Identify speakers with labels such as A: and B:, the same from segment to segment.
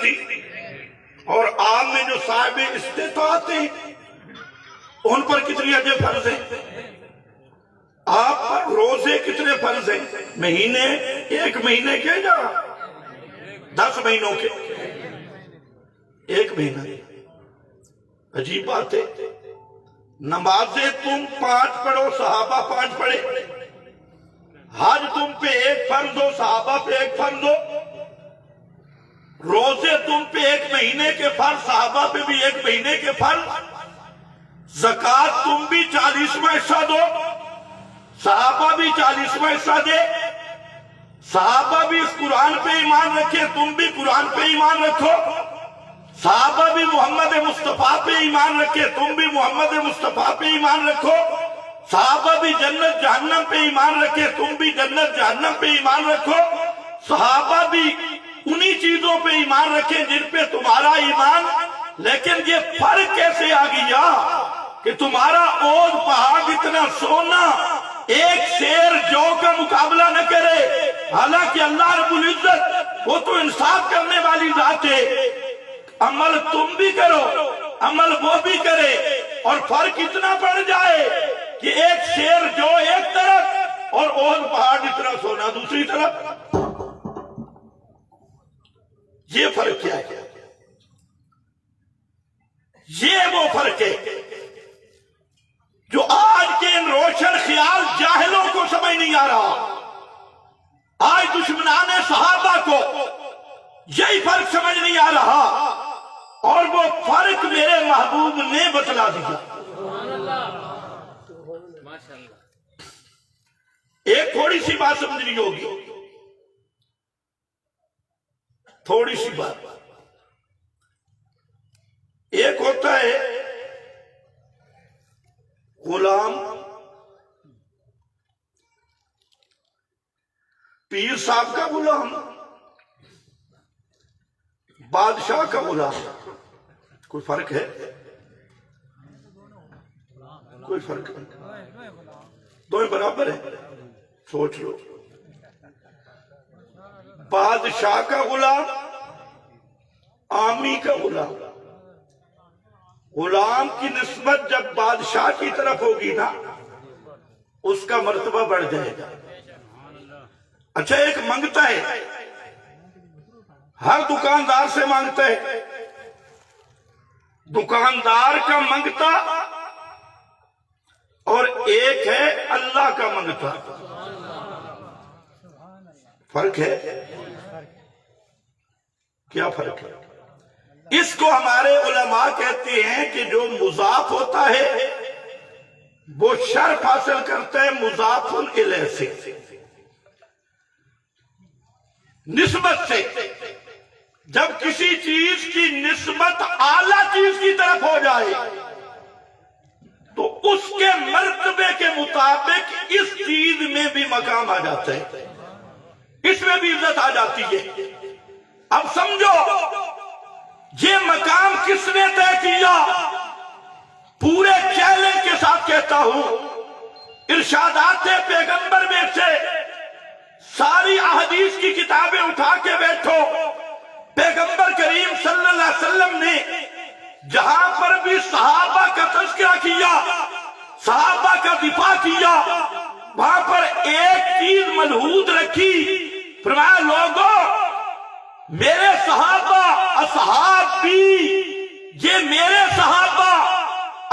A: تھی، اور آپ میں جو صاحب استطاعت ہیں ان پر کتنی حجیں فرض ہیں؟ آپ پر روزے کتنے فرض ہیں؟ مہینے، ایک مہینے کے یا 10 مہینوں کے؟ ایک مہینہ۔ عجیب بات ہے، نمازیں تم 5 پڑھو، صحابہ 5 پڑھے، حج تم پہ 1 فرض ہو، صحابہ پہ 1 فرض ہو، روزے تم پہ 1 مہینے کے فرض، صحابہ پہ بھی 1 مہینے کے فرض، زکوٰۃ تم بھی 40واں حصہ دو، صحابہ بھی 40واں حصہ دے، صحابہ بھی اس قرآن پہ ایمان رکھے، تم بھی قرآن پہ ایمان رکھو، صحابہ بھی محمد مصطفیٰ پہ ایمان رکھے، تم بھی محمد مصطفیٰ پہ ایمان رکھو، صحابہ بھی جنت جہنم پہ ایمان رکھے، تم بھی جنت جہنم پہ ایمان رکھو، صحابہ بھی انہی چیزوں پہ ایمان رکھے جن پہ تمہارا ایمان، لیکن یہ فرق کیسے آ گیا کہ تمہارا اود پہاڑ اتنا سونا ایک شیر جو کا مقابلہ نہ کرے، حالانکہ اللہ رب العزت وہ تو انصاف کرنے والی ذات ہے، عمل تم بھی کرو، عمل وہ بھی کرے، اور فرق اتنا پڑ جائے کہ ایک شیر جو ایک طرف اور احد پہاڑ اتنا سونا دوسری طرف، یہ فرق کیا ہے؟ یہ وہ فرق ہے جو آج کے ان روشن خیال جاہلوں کو سمجھ نہیں آ رہا۔ آج دشمنان صحابہ کو یہی فرق سمجھ نہیں آ رہا، اور وہ فرق میرے محبوب نے بتلا دیا۔ ایک تھوڑی سی بات سمجھنی ہوگی، تھوڑی سی بات۔ ایک ہوتا ہے غلام، پیر صاحب کا غلام، بادشاہ کا غلام، کوئی فرق ہے؟ کوئی فرق نہیں، دونوں برابر ہیں۔ سوچ لو، بادشاہ کا غلام، عامی کا غلام، غلام کی نسبت جب بادشاہ کی طرف ہوگی نا اس کا مرتبہ بڑھ جائے گا۔ اچھا، ایک منگتا ہے، ہر دکاندار سے مانگتا ہے، دکاندار کا منگتا، اور ایک ہے اللہ کا منگتا، فرق ہے؟ کیا فرق ہے؟ اس کو ہمارے علماء کہتے ہیں کہ جو مضاف ہوتا ہے وہ شرف حاصل کرتا ہے مضاف الیہ سے، نسبت سے۔ جب کسی چیز کی نسبت اعلیٰ چیز کی طرف ہو جائے تو اس کے مرتبے کے مطابق اس چیز میں بھی مقام آ جاتا ہے، اس میں بھی عزت آ جاتی ہے۔ اب سمجھو یہ مقام کس نے طے کیا؟ پورے چیلنج کے ساتھ کہتا ہوں، ارشادات پیغمبر میں سے ساری احادیث کی کتابیں اٹھا کے بیٹھو، پیغمبر کریم صلی اللہ علیہ وسلم نے جہاں پر بھی صحابہ کا تذکرہ کیا، صحابہ کا دفاع کیا، وہاں پر ایک چیز ملحوظ رکھی، فرمایا لوگوں میرے صحابہ اصحابی، یہ میرے صحابہ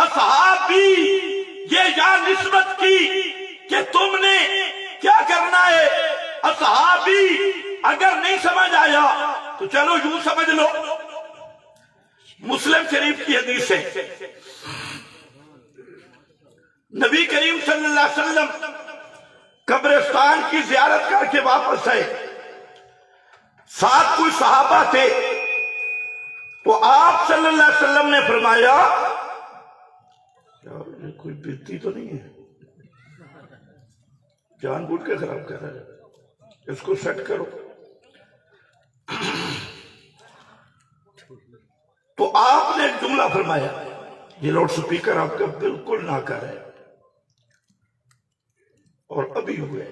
A: اصحابی، یہ یا نسبت کی کہ تم نے کیا کرنا ہے اصحابی۔ اگر نہیں سمجھ آیا تو چلو یوں سمجھ لو، مسلم شریف کی حدیث ہے، نبی کریم صلی اللہ علیہ وسلم قبرستان کی زیارت کر کے واپس آئے، ساتھ کوئی صحابہ تھے، تو آپ صلی اللہ علیہ وسلم نے فرمایا کوئی بےعزتی تو نہیں ہے، جان بوجھ کے خراب کر رہا ہے، اس کو سیٹ کرو۔ تو آپ نے ایک جملہ فرمایا، یہ لاؤڈ سپیکر آپ کا بالکل ناکار ہے، اور ابھی ہوئے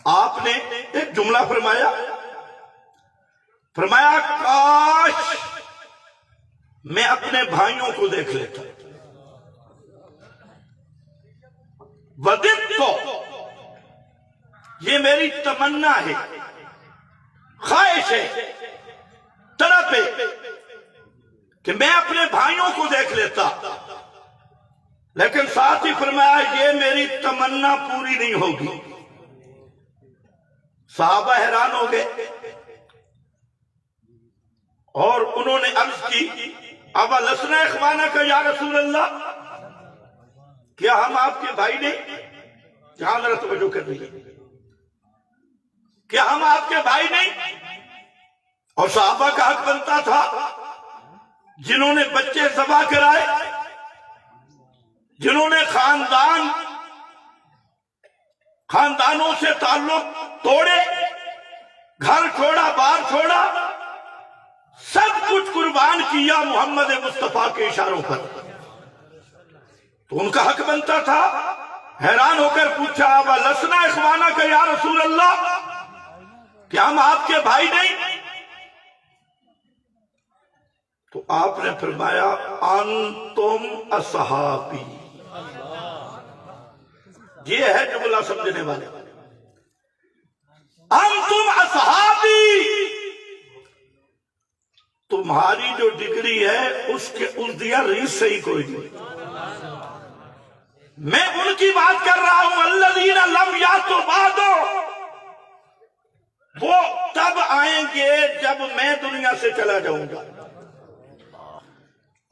A: آپ نے ایک جملہ فرمایا کاش میں اپنے بھائیوں کو دیکھ لیتا، وددت، یہ میری تمنا ہے، خواہش ہے، طلب ہے کہ میں اپنے بھائیوں کو دیکھ لیتا، لیکن ساتھ ہی فرمایا یہ میری تمنا پوری نہیں ہوگی۔ صحابہ حیران ہو گئے اور انہوں نے عرض کی ابا لسنا اخوانک یا رسول اللہ، کیا ہم آپ کے بھائی نہیں؟ جہاں ذرا توجہ کر رہی ہے، کیا ہم آپ کے بھائی نہیں؟ اور صحابہ کا حق بنتا تھا جنہوں نے بچے ذبح کرائے، جنہوں نے خاندانوں سے تعلق توڑے، گھر چھوڑا، بار چھوڑا، سب کچھ قربان کیا محمد مصطفیٰ کے اشاروں پر، تو ان کا حق بنتا تھا۔ حیران ہو کر پوچھا ابا لسنا اخوانک یا رسول اللہ، کیا ہم آپ کے بھائی نہیں؟ تو آپ نے فرمایا انتم اصحابی، یہ ہے جملہ سمجھنے والے، انتم اصحابی، تمہاری جو ڈگری ہے اس دیا ریس سے ہی کوئی نہیں۔ میں ان کی بات کر رہا ہوں الذین لم یاتوا بعد، وہ تب آئیں گے جب میں دنیا سے چلا جاؤں گا،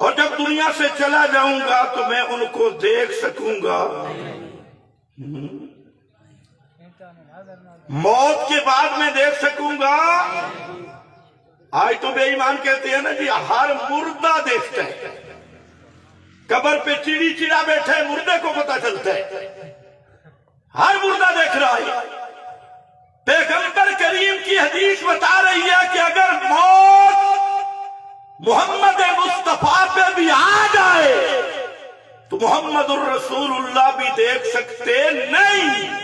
A: اور جب دنیا سے چلا جاؤں گا تو میں ان کو دیکھ سکوں گا۔ موت کے بعد میں دیکھ سکوں گا۔ آج تو بے ایمان کہتے ہیں نا جی ہر مردہ دیکھتا ہے، قبر پہ چڑی چڑا بیٹھے مردے کو پتہ چلتا ہے، ہر مردہ دیکھ رہا ہے۔ پیغمبر کریم کی حدیث بتا رہی ہے کہ اگر موت محمد مصطفیٰ پہ بھی آ جائے تو محمد الرسول اللہ بھی دیکھ سکتے نہیں۔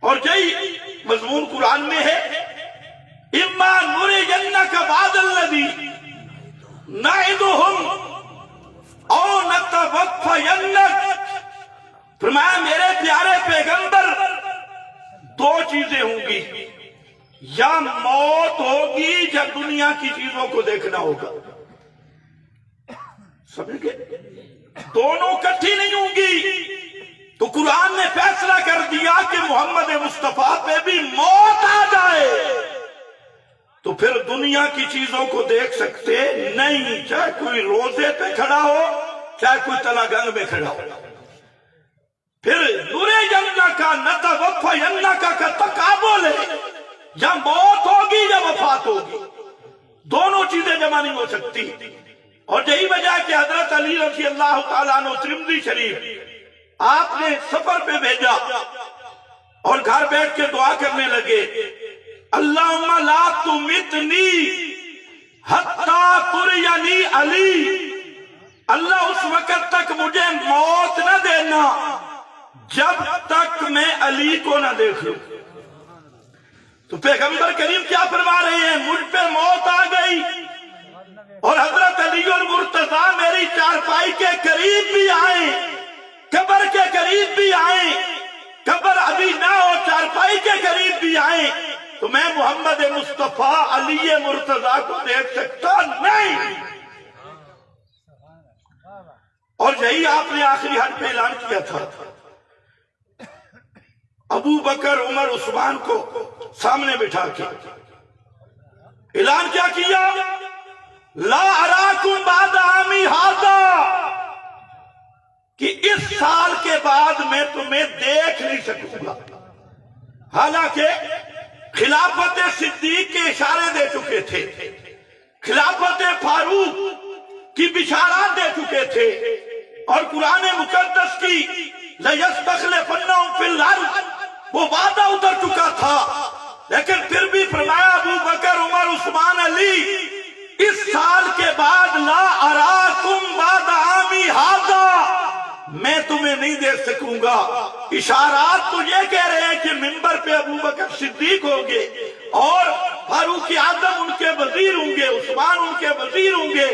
A: اور یہی مضمون قرآن میں ہے اما نُرِيَنَّكَ بَعْضَ الَّذِي نَعِدُهُمْ اَوْ نَتَوَفَّيَنَّكَ، فرمایا میرے پیارے پیغمبر دو چیزیں ہوں گی، یا موت ہوگی یا دنیا کی چیزوں کو دیکھنا ہوگا، سمجھ گئے؟ دونوں کٹھی نہیں ہوں گی۔ تو قرآن نے فیصلہ کر دیا کہ محمد مصطفیٰ پہ بھی موت آ جائے تو پھر دنیا کی چیزوں کو دیکھ سکتے نہیں، چاہے کوئی روزے پہ کھڑا ہو، چاہے کوئی تلا گنگ میں کھڑا ہو۔ پھر نُرِيَنَّكَ نَتَوَفَّيَنَّكَ کا تقابل ہے، یا موت ہوگی یا وفات ہوگی، دونوں چیزیں جمع نہیں ہو سکتی۔ اور یہی وجہ ہے کہ حضرت علی رضی اللہ تعالیٰ عنہ ترمذی شریف آپ نے سفر پہ بھیجا اور گھر بیٹھ کے دعا کرنے لگے اللہم لا تمتنی حتی ترینی علی، اللہ اس وقت تک مجھے موت نہ دینا جب تک میں علی کو نہ دیکھ لوں۔ تو پیغمبر کریم کیا فرما رہے ہیں؟ مجھ پہ موت آ گئی اور حضرت علی اور مرتضیٰ میری چارپائی کے قریب بھی آئیں، قبر کے قریب بھی آئیں، قبر ابھی نہ ہو چارپائی کے قریب بھی آئیں، تو میں محمد مصطفیٰ علی مرتضیٰ کو دیکھ سکتا نہیں۔ اور یہی آپ نے آخری حج پہ اعلان کیا تھا، ابو بکر عمر عثمان کو سامنے بٹھا کے اعلان کیا کیا؟ لا اراکم بعد عامی ھذا، کہ اس سال کے بعد میں تمہیں دیکھ نہیں سکوں گا۔ حالانکہ خلافت صدیق کے اشارے دے چکے تھے، خلافت فاروق کی بشارات دے چکے تھے، اور قرآن مقدس کی لَيَسْتَخْلِفَنَّهُمْ فِي الْأَرْضِ وہ وعدہ اتر چکا تھا، لیکن پھر بھی فرمایا ابو بکر عمر عثمان علی اس سال کے بعد لا اراکم بعد عامی ھذا، میں تمہیں نہیں دیکھ سکوں گا۔ اشارات تو یہ کہہ رہے ہیں کہ منبر پہ ابو بکر صدیق ہوں گے اور فاروق اعظم ان کے وزیر ہوں گے، عثمان ان کے وزیر ہوں گے،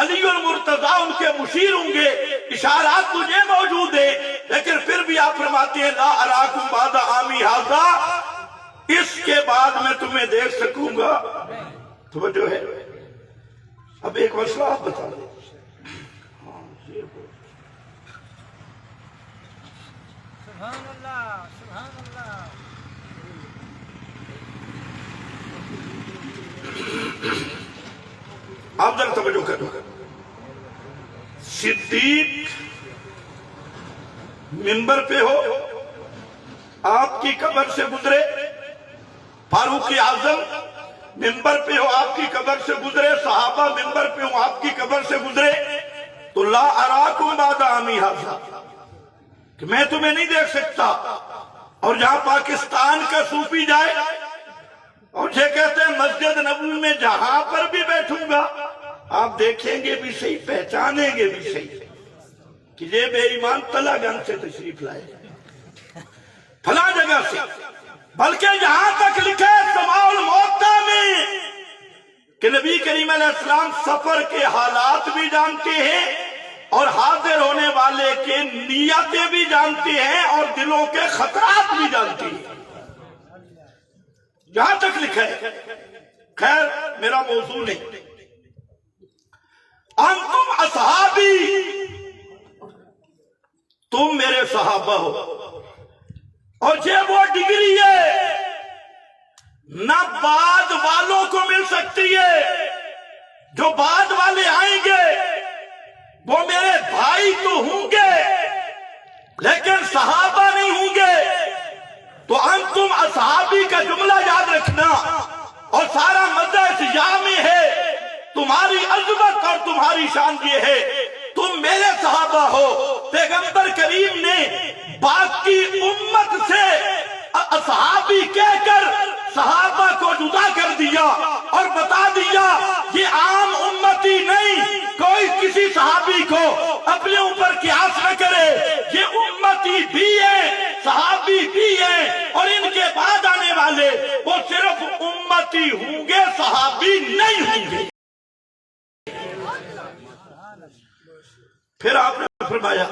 A: علی المرتضیٰ ان کے مشیر ہوں گے۔ اشارات تو یہ موجود ہیں، لیکن پھر بھی آپ فرماتے ہیں لا اراکم بعد عامی ھذا، اس کے بعد میں تمہیں دیکھ سکوں گا۔ توجہ ہے؟ اب ایک مسئلہ آپ بتا دیں۔
B: سبحان اللہ سبحان اللہ۔
A: آپ ذرا توجہ کرو، صدیق منبر پہ ہو، آپ کی قبر سے گزرے، فاروق اعظم منبر پہ ہو، آپ کی قبر سے گزرے، صحابہ منبر پہ ہو، آپ کی قبر سے گزرے، تو لا اراکم بعد عامی ھذا، کہ میں تمہیں نہیں دیکھ سکتا۔ اور جہاں پاکستان کا صوفی جائے اور یہ کہتے ہیں مسجد نبوی میں جہاں پر بھی بیٹھوں گا آپ دیکھیں گے بھی صحیح، پہچانیں گے بھی صحیح کہ یہ بے ایمان تلا گنج سے تشریف لائے، فلاں جگہ سے۔ بلکہ یہاں تک لکھے سماع الموتیٰ میں کہ نبی کریم علیہ السلام سفر کے حالات بھی جانتے ہیں اور حاضر ہونے والے کے نیتیں بھی جانتے ہیں اور دلوں کے خطرات بھی جانتے ہیں، یہاں تک لکھا ہے۔ خیر میرا موضوع نہیں۔ انتم اصحابی، تم میرے صحابہ ہو، اور یہ وہ ڈگری ہے نہ بعد والوں کو مل سکتی ہے۔ جو بعد والے آئیں گے وہ میرے بھائی تو ہوں گے لیکن صحابہ نہیں ہوں گے۔ تو انتم اصحابی کا جملہ یاد رکھنا، اور سارا مزہ اس یا میں ہے۔ تمہاری عظمت اور تمہاری شان یہ ہے تم میرے صحابہ ہو۔ پیغمبر کریم نے باقی امت سے اصحابی کہہ کر صحابہ کو جدا کر دیا اور بتا دیا یہ عام امتی نہیں، کوئی کسی صحابی کو اپنے اوپر قیاس نہ کرے، یہ امتی بھی ہے، صحابی بھی ہے، اور ان کے بعد آنے والے وہ صرف امتی ہوں گے، صحابی نہیں ہوں گے۔ پھر آپ نے فرمایا،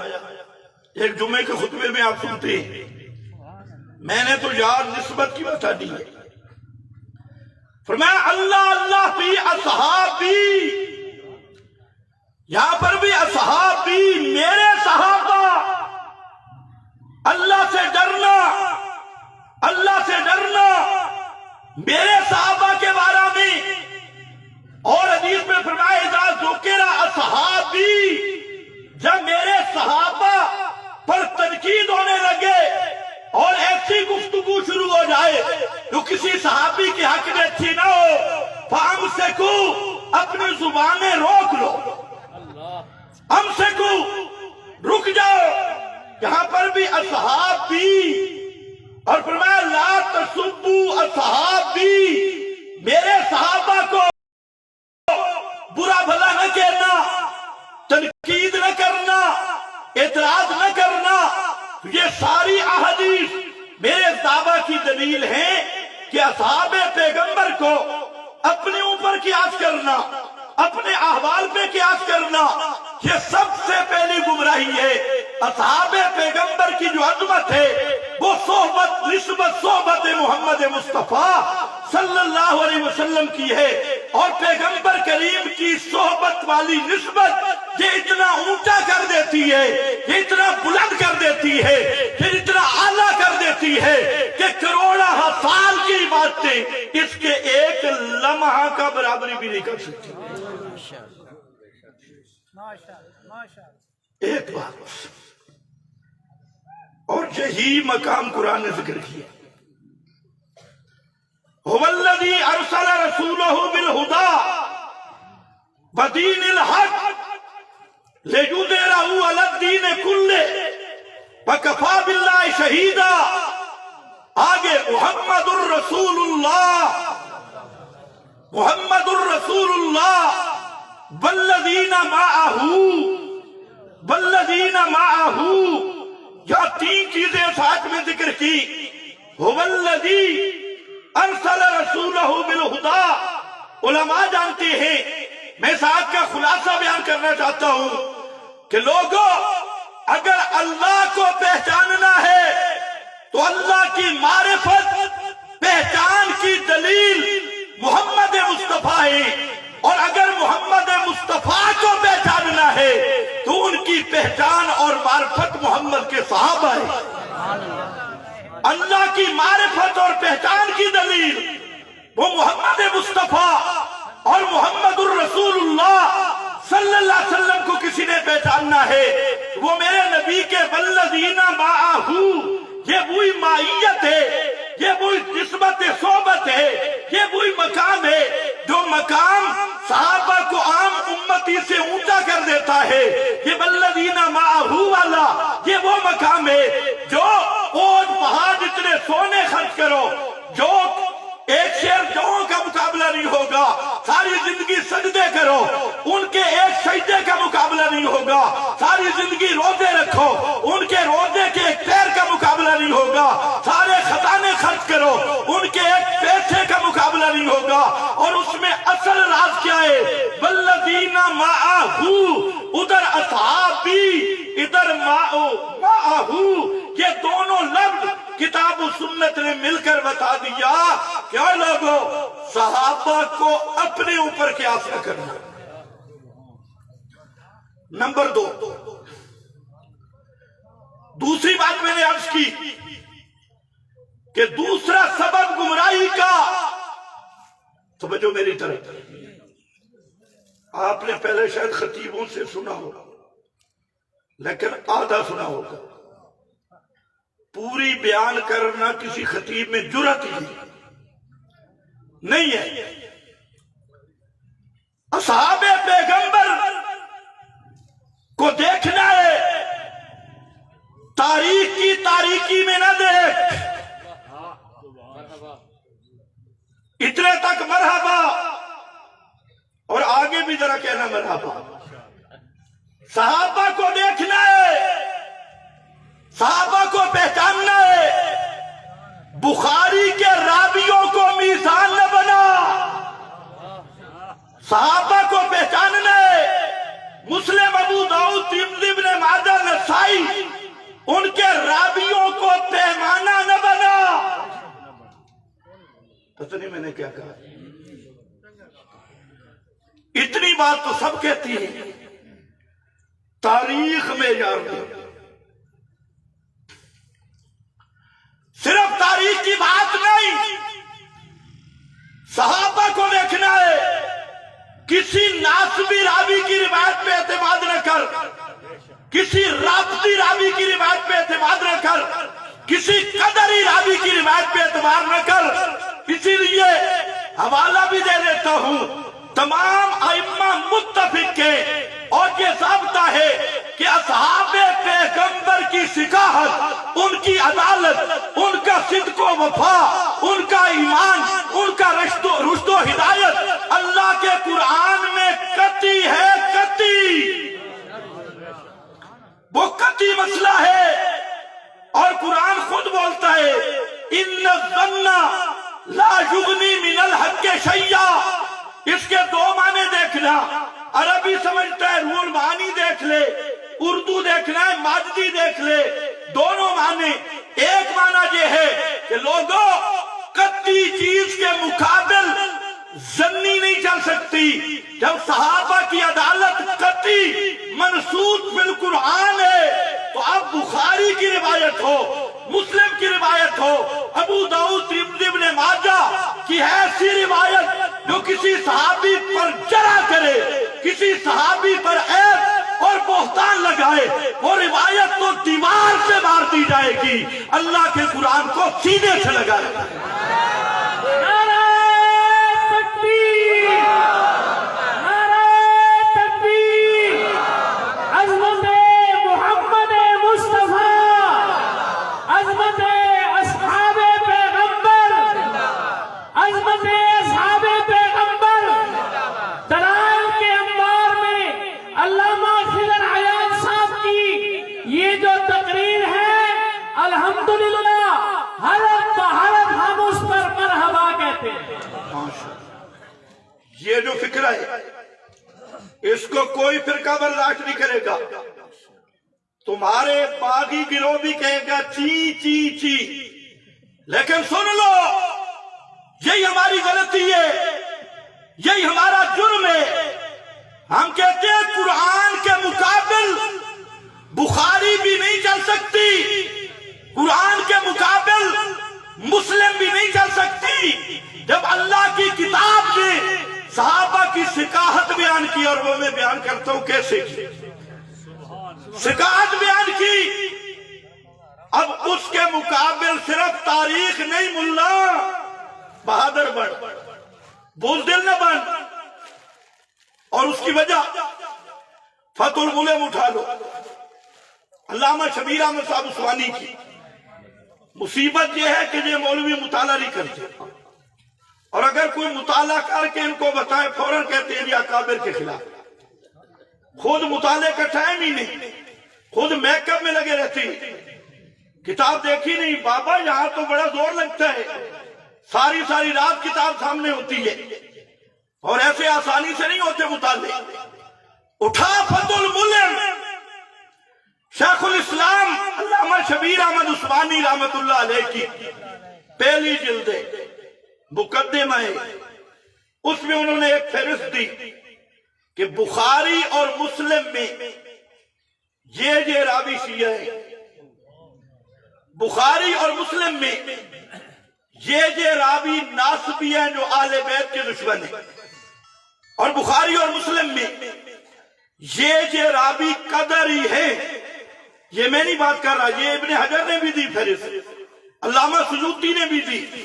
A: ایک جمعے کے خطبے میں آپ سنتے ہیں، میں نے تو یار نسبت کی بتا دی ہے، فرمایا اللہ اللہ فی اصحابی، یہاں پر بھی اصحابی میرے صحابہ۔ اللہ سے ڈرنا، اللہ سے ڈرنا میرے صحابہ کے بارے میں۔ اور حدیث میں فرمایا اذا ذکر اصحابی، جب میرے صحابہ پر تنقید ہونے لگے اور ایسی گفتگو شروع ہو جائے جو کسی صحابی کے حق میں اچھی نہ ہو، فَأَمْسِكُوا، اپنی زبانیں روک لو، امسکو، رک جاؤ۔ یہاں پر بھی اصحابی، اور فرمایا لا تسبوا اصحابی، میرے صحابہ کو برا بھلا نہ کہنا، تنقید نہ کرنا، اعتراض نہ کرنا۔ یہ ساری احادیث میرے دعویٰ کی دلیل ہیں کہ اصحاب پیغمبر کو اپنے اوپر قیاس کرنا، اپنے احوال پہ قیاس کرنا، یہ سب سے پہلی گمراہی ہے۔ اصحاب پیغمبر کی جو عظمت ہے وہ صحبت، نسبت صحبت محمد مصطفیٰ صلی اللہ علیہ وسلم کی ہے، اور پیغمبر کریم کی صحبت والی نسبت یہ اتنا اونچا کر دیتی ہے، یہ اتنا بلند کر دیتی ہے، یہ اتنا اعلیٰ کر دیتی ہے کہ کروڑہ سال کی باتیں اس کے ایک لمحہ کا برابری بھی نہیں کر سکتی۔ ایک بات اور یہی مقام قرآن نے ذکر کیا، هو الذی ارسل رسولہ بالہدی ودین الحق لیظہرہ علی الدین کلہ وکفی باللہ شہیدا۔ آگے محمد الرسول اللہ، محمد الرسول اللہ والذین معہ، والذین معہ یا تین چیزیں ساتھ میں ذکر کی، هُوَ ارسل رسولہ بالہدیٰ۔ علماء جانتے ہیں، میں ساتھ کا خلاصہ بیان کرنا چاہتا ہوں کہ لوگوں اگر اللہ کو پہچاننا ہے تو اللہ کی معرفت پہچان کی دلیل محمد مصطفیٰ ہے، اور اگر محمد مصطفیٰ کو پہچاننا ہے تو ان کی پہچان اور معرفت محمد کے صحابہ ہے۔ اللہ کی معرفت اور پہچان کی دلیل وہ محمد مصطفیٰ اور محمد الرسول اللہ صلی اللہ علیہ وسلم کو کسی نے پہچاننا ہے، وہ میرے نبی کے والذین معہ، یہ وہی معیت ہے، یہ وہی نسبت صحبت ہے، یہ وہی مقام ہے جو مقام صحابہ کو عام امتی سے اونچا کر دیتا ہے۔ یہ والذین معہ والا یہ وہ مقام ہے جو پہاڑ جتنے سونے خرچ کرو، جو ایک شیر جووں کا مقابلہ نہیں ہوگا، ساری زندگی سجدے کرو ان کے ایک سجدے کا مقابلہ نہیں ہوگا، ساری زندگی روزے رکھو ان کے روزے کے ایک پیر کا مقابلہ نہیں ہوگا، سارے خزانے خرچ کرو ان کے ایک پیسے کا مقابلہ نہیں ہوگا۔ اور اس میں اصل راز کیا ہے؟ والذین معہ، ادھر اصحابی ادھر معہ، یہ دونوں لفظ کتاب و سنت نے مل کر بتا دیا کہ اے لوگوں صحابہ کو اپنے اوپر قیاس نہ کرنا۔ نمبر 2، دوسری بات میں نے عرض کی کہ دوسرا سبب گمراہی کا، توجہ میری طرف، آپ نے پہلے شاید خطیبوں سے سنا ہوگا لیکن آدھا سنا ہوگا، پوری بیان کرنا کسی خطیب میں جرأت ہی نہیں ہے۔ اصحاب پیغمبر کو دیکھنا ہے، تاریخ کی تاریکی میں نہ دیکھ، اتنے تک مرحبا، اور آگے بھی ذرا کہنا مرحبا۔ صحابہ کو دیکھنا ہے، صحابہ کو پہچاننا ہے، بخاری کے راویوں کو میزان نہ بنا، صحابہ کو پہچاننا ہے، مسلم، ابو داؤد، ترمذی، ابن ماجہ، نسائی، ان کے راویوں کو پیمانہ نہ بنا۔ پتہ نہیں میں نے کیا کہا، اتنی بات تو سب کہتی ہیں، تاریخ میں یاد نہیں، صرف تاریخ کی بات نہیں، صحابہ کو دیکھنا ہے، کسی ناسبی راوی کی روایت پہ اعتماد نہ کر، کسی رابطی راوی کی روایت پہ اعتماد نہ کر، کسی قدری راوی کی روایت پہ اعتماد نہ کر۔ اسی لیے حوالہ بھی دے دیتا ہوں، تمام ائمہ متفق کے، اور یہ ضابطہ ہے کہ اصحاب پیغمبر کی سکاحت، ان کی عدالت، ان کا صدق و وفا، ان کا ایمان، ان کا رشد و ہدایت اللہ کے قرآن میں قطعی ہے، قطعی، وہ قطعی مسئلہ ہے، اور قرآن خود بولتا ہے ان الظن لا یغنی من الحق شیئا۔ اس کے دو معنی دیکھنا، عربی سمجھتا ہے روح المعانی دیکھ لے، اردو دیکھنا ہے ماجدی دیکھ لے، دونوں معنی۔ ایک معنی یہ ہے کہ لوگوں قطعی چیز کے مقابل ظنی نہیں چل سکتی۔ جب صحابہ کی عدالت قطعی منصوص بالقرآن ہے تو اب بخاری کی روایت ہو، مسلم کی روایت ہو، ابو داؤد، ترمذی، ابن ماجہ کی ایسی روایت جو کسی صحابی پر جرح کرے، کسی صحابی پر عیب اور بہتان لگائے، وہ روایت تو دیوار سے مار دی جائے گی، اللہ کے قرآن کو سینے سے لگائے گا۔
B: یہ جو تقریر ہے
A: یہ جو فکر ہے اس کو کوئی فرقہ برداشت نہیں کرے گا. تمہارے باغی گروہ بھی کہے گا چی چی چی، لیکن سن لو یہی ہماری غلطی ہے، یہی ہمارا جرم ہے. ہم کہتے ہیں قرآن کے مقابل بخاری بھی نہیں چل سکتی، قرآن کے مقابل مسلم بھی نہیں چل سکتی. جب اللہ کی کتاب نے صحابہ کی ثقافت بیان کی، اور وہ میں بیان کرتا ہوں کیسے کی ثقافت بیان کی. اب اس کے مقابل صرف تاریخ نہیں، ملا بہادر بن، بزدل نہ بن. اور اس کی وجہ فتح الملم اٹھا لو، علامہ شبیر احمد صاحب عثمانی کی. مصیبت یہ ہے کہ یہ مولوی مطالعہ نہیں کرتے، اور اگر کوئی مطالعہ کر کے ان کو بتائے فوراً کہتے ہیں یہ اکابر کے خلاف. خود مطالعے کا ٹائم ہی نہیں، خود میک اپ میں لگے رہتے ہیں، کتاب دیکھی نہیں. بابا یہاں تو بڑا زور لگتا ہے، ساری ساری رات کتاب سامنے ہوتی ہے، اور ایسے آسانی سے نہیں ہوتے مطالعے. اٹھا فتح الملم، شیخ الاسلام علامہ شبیر احمد عثمانی رحمت اللہ علیہ کی پہلی جلد مقدمہ ہے. اس میں انہوں نے ایک فہرست دی کہ بخاری اور مسلم میں یہ راوی شیعہ ہے، بخاری اور مسلم میں یہ راوی ناصبی ہیں جو اہل بیت کے دشمن ہیں، اور بخاری اور مسلم میں یہ راوی قدری ہے. یہ میں نہیں بات کر رہا، یہ ابن حجر نے بھی دی فہرست، علامہ سیوطی نے بھی دی،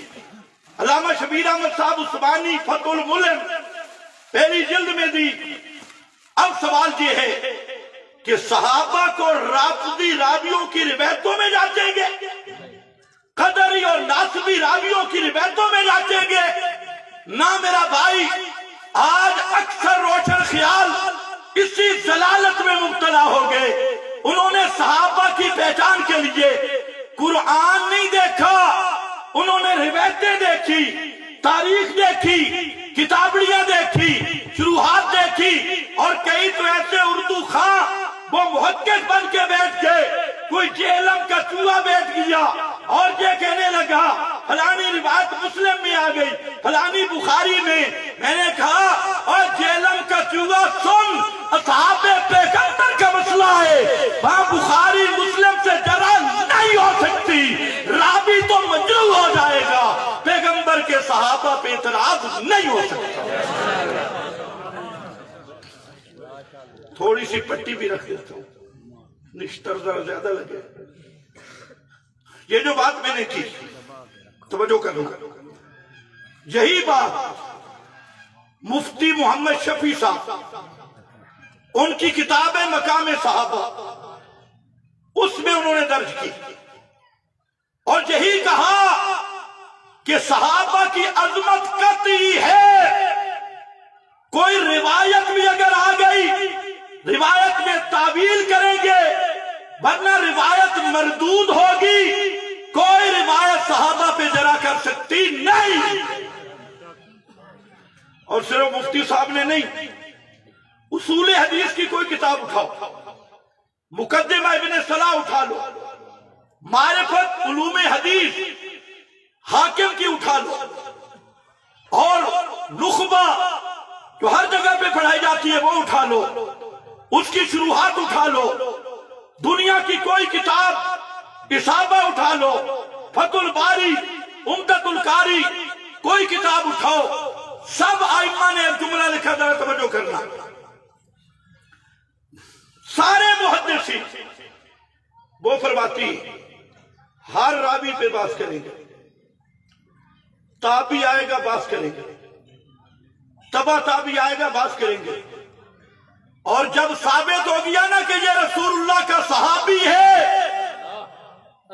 A: علامہ شبیر احمد صاحب عثمانی فتح الملم پہلی جلد میں دی. اب سوال یہ ہے کہ صحابہ کو رافضی راویوں کی روایتوں میں جانچیں گے، قدری اور ناصبی راویوں کی روایتوں میں جانچیں گے؟ نہ میرا بھائی. آج اکثر روشن خیال اسی ضلالت میں مبتلا ہو گئے. انہوں نے صحابہ کی پہچان کے لیے قرآن نہیں دیکھا، انہوں نے روایتیں دیکھی، تاریخ دیکھی، کتابڑیاں دیکھی، شروحات دیکھی، اور کئی تو ایسے اردو خاں وہ محقق بن کے بیٹھ گئے. کوئی جہلم کا چوہا بیٹھ گیا اور یہ کہنے لگا فلانی روایت مسلم میں آ گئی، فلانی بخاری میں. میں نے کہا اور جہلم کا چوہا سن، اصحاب پیغمبر کا مسئلہ ہے، وہاں بخاری مسلم سے جرا نہیں ہو سکتی. راوی تو مجروح ہو جائے گا، پیغمبر کے صحابہ پہ اعتراض نہیں ہو سکتا. تھوڑی سی پٹی بھی رکھ دیتا ہوں، نشتر ذرا زیادہ لگے. یہ جو بات میں نے کی توجہ کرو، یہی بات مفتی محمد شفیع صاحب ان کی کتاب ہے مقام صحابہ، اس میں انہوں نے درج کی، اور یہی کہا کہ صحابہ کی عظمت قطعی ہے. کوئی روایت بھی اگر آ گئی روایت میں تعویل کریں گے، ورنہ روایت مردود ہوگی. کوئی روایت صحابہ پہ جرا کر سکتی نہیں. اور صرف مفتی صاحب نے نہیں، اصول حدیث کی کوئی کتاب اٹھاؤ، مقدمہ ابن صلاح اٹھا لو، معرفت علوم حدیث حاکم کی اٹھا لو، اور نخبہ جو ہر جگہ پہ پڑھائی جاتی ہے وہ اٹھا لو، اس کی شروحات اٹھا لو. دنیا کی کوئی کتاب اصابہ اٹھا لو، فتح الباری، عمدۃ القاری، کوئی کتاب اٹھاؤ. سب ائمہ نے ایک جملہ لکھا، ذرا توجہ کرنا. سارے محدثین وہ فرماتی ہر راوی پہ بحث کریں گے، تابعی آئے گا بحث کریں گے، تبع تابعی آئے گا بحث کریں گے، اور جب ثابت ہو گیا نا کہ یہ رسول اللہ کا صحابی ہے،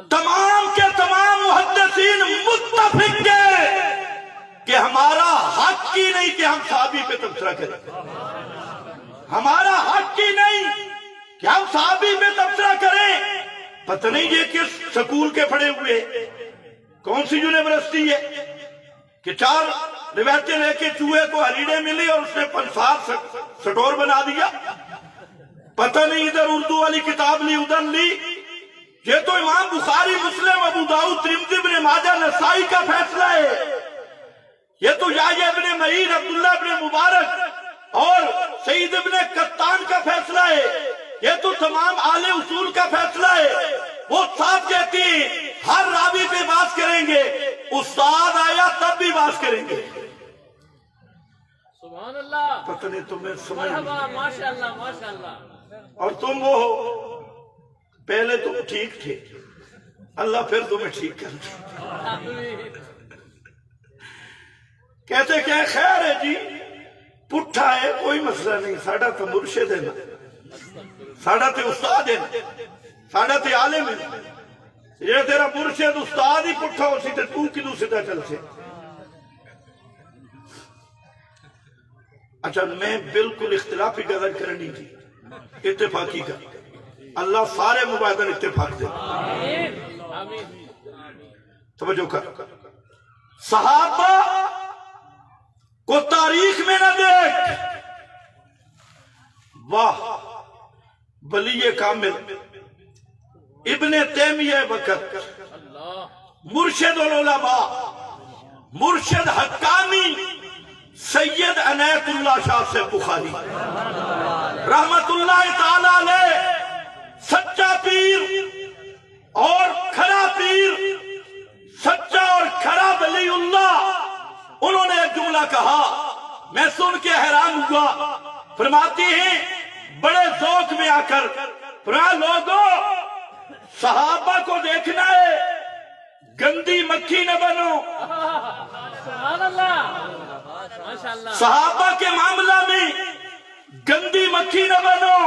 A: تمام کے تمام محدثین متفق ہیں کہ ہمارا حق ہی نہیں کہ ہم صحابی پہ تبصرہ کریں، ہمارا حق ہی نہیں کہ ہم صحابی پہ تبصرہ کریں. پتہ نہیں یہ کس سکول کے پڑھے ہوئے، کون سی یونیورسٹی ہے کہ 4 روایتیں لے کے چوہے کو ہریڑے ملی اور اس نے پنسار سٹور بنا دیا. پتہ نہیں ادھر اردو والی کتاب لی ادھر لی. یہ تو امام بخاری، مسلم، ابو داؤد، ترمذی، ابن ماجہ، نسائی کا فیصلہ ہے. یہ تو یحییٰ ابن معین، عبداللہ ابن مبارک اور سعید ابن قطان کا فیصلہ ہے. یہ تو تمام اہل اصول کا فیصلہ ہے. وہ صاحب کہتی ہیں ہر راوی پہ بات کریں گے، استاد آیا تب بھی بات کریں گے.
C: سبحان اللہ.
A: پتہ نہیں تمہیں سمجھ
C: مرحبا، ماشاءاللہ ماشاءاللہ.
A: اور تم وہ ہو، پہلے تم ٹھیک تھے، اللہ پھر تمہیں ٹھیک کر دے. کہتے کہ خیر ہے جی، پٹھا ہے کوئی مسئلہ نہیں، ساڑھا تو مرشد ہے نا، ساڑھا تے استاد ہے نا، ساڑھا تے عالم ہے. یہ تیرا مرشد استاد ہی پٹھا ہو سی تے تو کدوں سیدھا چل سے. اچھا میں بالکل اختلافی غزل کرنی تھی، اتفاقی کا. اللہ سارے مبادل اتفاق دے. توجہ کر. صحابہ کو تاریخ میں نہ دیکھ، واہ ولی کامل ابن تیمیہ وقت، مرشد العلماء، مرشد حقانی سید عنایت اللہ شاہ سے بخاری رحمت اللہ تعالی علیہ، سچا پیر اور کھرا پیر، سچا اور کھرا ولی اللہ. انہوں نے ایک جملہ کہا، میں سن کے حیران ہوا. فرماتی ہیں بڑے ذوق میں آ کر، لوگوں صحابہ کو دیکھنا ہے، گندی مکھی نہ بنو.
C: سبحان اللہ ماشاءاللہ.
A: صحابہ کے معاملہ میں گندی مکھی نہ بنو،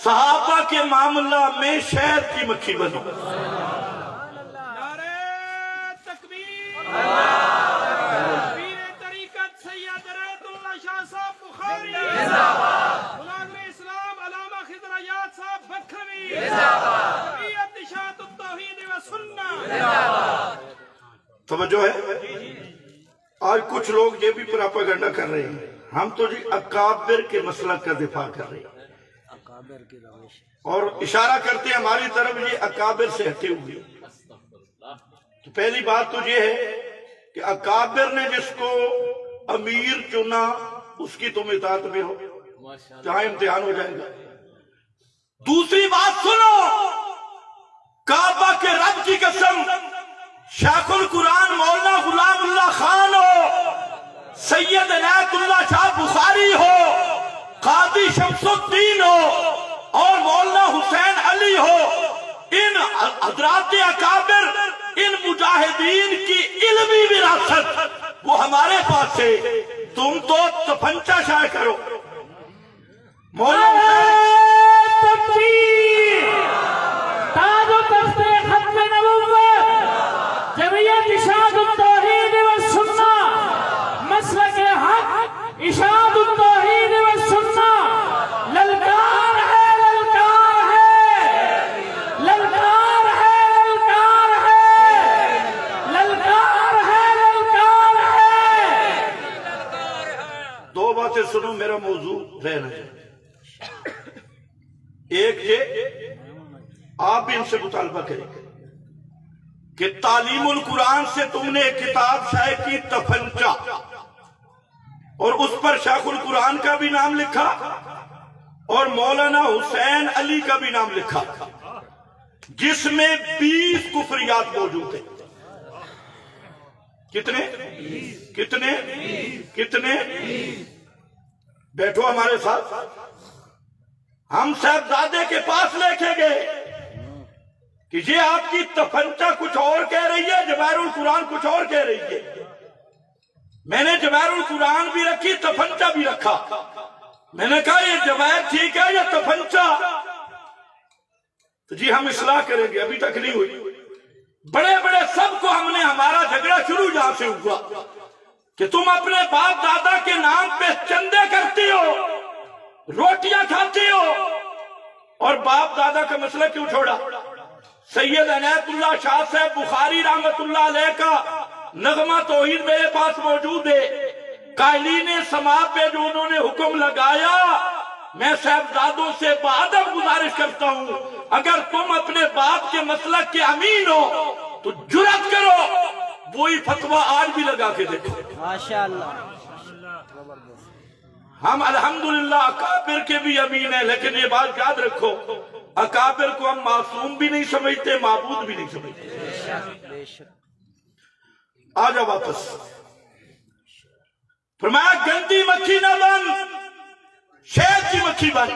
A: صحابہ کے معاملہ میں شہد کی مکھی بنو.
B: نعرہ تکبیر. پیر طریقت سید عنایت اللہ شاہ صاحب بخاری، غلام اسلام علامہ خضر ایاد صاحب بکھروی، جمعیت اشاعت التوحید و سنہ.
A: توجہ ہے. آج کچھ لوگ یہ بھی پراپاگنڈا کر رہے ہیں، ہم تو جی اکابر کے مسلک کا دفاع کر رہے ہیں اور اشارہ کرتے ہیں ہماری طرف یہ اکابر سے ہٹے ہوئے. تو پہلی بات تو یہ ہے کہ اکابر نے جس کو امیر چنا اس کی تم اطاعت میں ہو، جہاں امتحان ہو جائے گا. دوسری بات سنو، کعبہ کے رب کی قسم، شیخ القرآن مولانا غلام اللہ خان ہو، سید عنایت اللہ شاہ بخاری ہو، قاضی شمس الدین ہو اور مولانا حسین علی ہو، ان حضرات اکابر، ان مجاہدین کی علمی وراثت وہ ہمارے پاس ہے. تم تو تپنچا شائع کرو. مولانا
C: تکبیر. تاج و تخت ختم نبوت، جمعیت اشاعت التوحید و سنہ، مسلک حق اشاعت التوحید و سنہ. للکار ہے، للکار ہے، للکار ہے، للکار ہے، للکار ہے، للکار ہے.
A: دو باتیں سنو، میرا موضوع رہنا ہے. ایک یہ آپ بھی ان سے مطالبہ کریں کہ تعلیم القرآن سے تم نے ایک کتاب شائع کی تفنچا، اور اس پر شیخ القرآن کا بھی نام لکھا اور مولانا حسین علی کا بھی نام لکھا، جس میں 20 کفریات موجود ہیں. کتنے کتنے کتنے؟ بیٹھو ہمارے ساتھ. ہم صاحبزادے کے پاس لے کے گئے کہ یہ آپ کی تفنچا کچھ اور کہہ رہی ہے، جواہر القرآن کچھ اور کہہ رہی ہے. میں نے جواہر القرآن بھی رکھی، تفنچا بھی رکھا. میں نے کہا یہ جواہر ٹھیک ہے یا تفنچا؟ تو جی ہم اصلاح کریں گے، ابھی تک نہیں ہوئی. بڑے بڑے سب کو ہم نے، ہمارا جھگڑا شروع جہاں سے ہوا کہ تم اپنے باپ دادا کے نام پہ چندے کرتی ہو، روٹیاں کھاتی ہو، اور باپ دادا کا مسئلہ کیوں چھوڑا؟ سید عنایت اللہ شاہ صاحب بخاری رحمت اللہ علیہ کا نغمہ توحید میرے پاس موجود ہے. قائلین سما پہ جو انہوں نے حکم لگایا، میں صاحبزادوں سے بادب گزارش کرتا ہوں، اگر تم اپنے باپ کے مسلک کے امین ہو تو جرأت کرو وہی فتویٰ آج بھی لگا کے دیکھو۔
D: ماشاءاللہ۔
A: ہم الحمدللہ اکابر کے بھی امین ہیں، لیکن یہ بات یاد رکھو، اکابر کو ہم معصوم بھی نہیں سمجھتے، معبود بھی نہیں سمجھتے۔ آجا واپس، فرمایا گندی مکھی نہ بن، شہد کی مکھی بن۔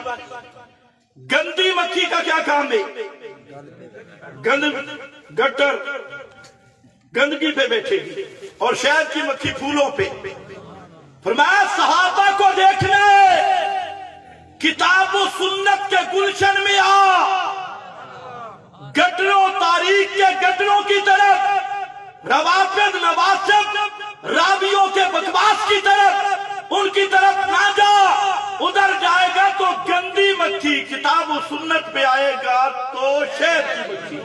A: گندی مکھی کا کیا کام ہے؟ گٹر گندگی پہ بیٹھے گی، اور شہد کی مکھی پھولوں پہ۔ فرمایا صحابہ کو دیکھنا ہے، کتاب و سنت کے گلشن میں آ، گٹروں تاریخ کے گٹروں کی طرف، روافض نواسب رابیوں کے بکواس کی طرف، ان کی طرف نہ جا۔ ادھر جائے گا تو گندی مکھی، کتاب و سنت پہ آئے گا تو شہد کی مکھی۔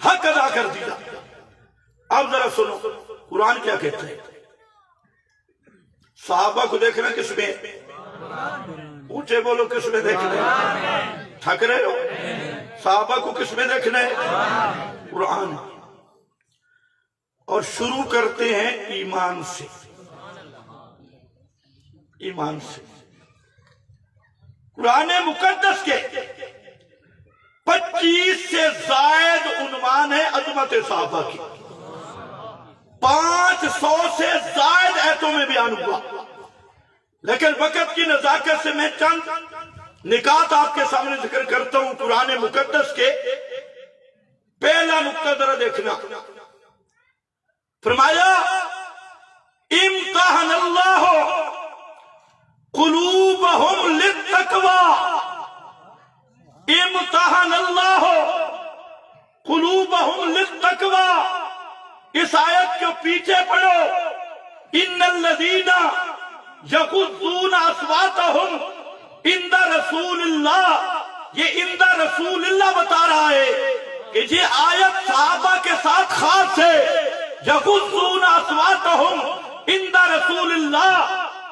A: حق ادا کر دیا۔ اب ذرا سنو قرآن کیا کہتا ہے۔ صحابہ کو دیکھنا کس میں؟ اونچے بولو، کس میں دیکھنا ہے؟ تھک رہے ہو؟ صحابہ کو کس میں دیکھنا ہے؟ قرآن۔ اور شروع کرتے ہیں ایمان سے، ایمان سے۔ قرآن مقدس کے 25 سے زائد عنوان ہے عظمت صحابہ کی، 500 سے زائد ایتوں میں بیان ہوا، لیکن وقت کی نزاکت سے میں چند نکات آپ کے سامنے ذکر کرتا ہوں۔ قرآن مقدس کے پہلا نقطہ ذرا دیکھنا، فرمایا امتحن اللہ قلوبہم للتقوی، امتحن اللہ قلوبہم للتقوی۔ اس آیت کے پیچھے پڑھو، ان الذین یغضون اصواتہم عند رسول اللہ، یہ عند رسول اللہ بتا رہا ہے کہ یہ آیت صحابہ کے ساتھ خاص ہے۔ یغضون اصواتہم عند رسول اللہ،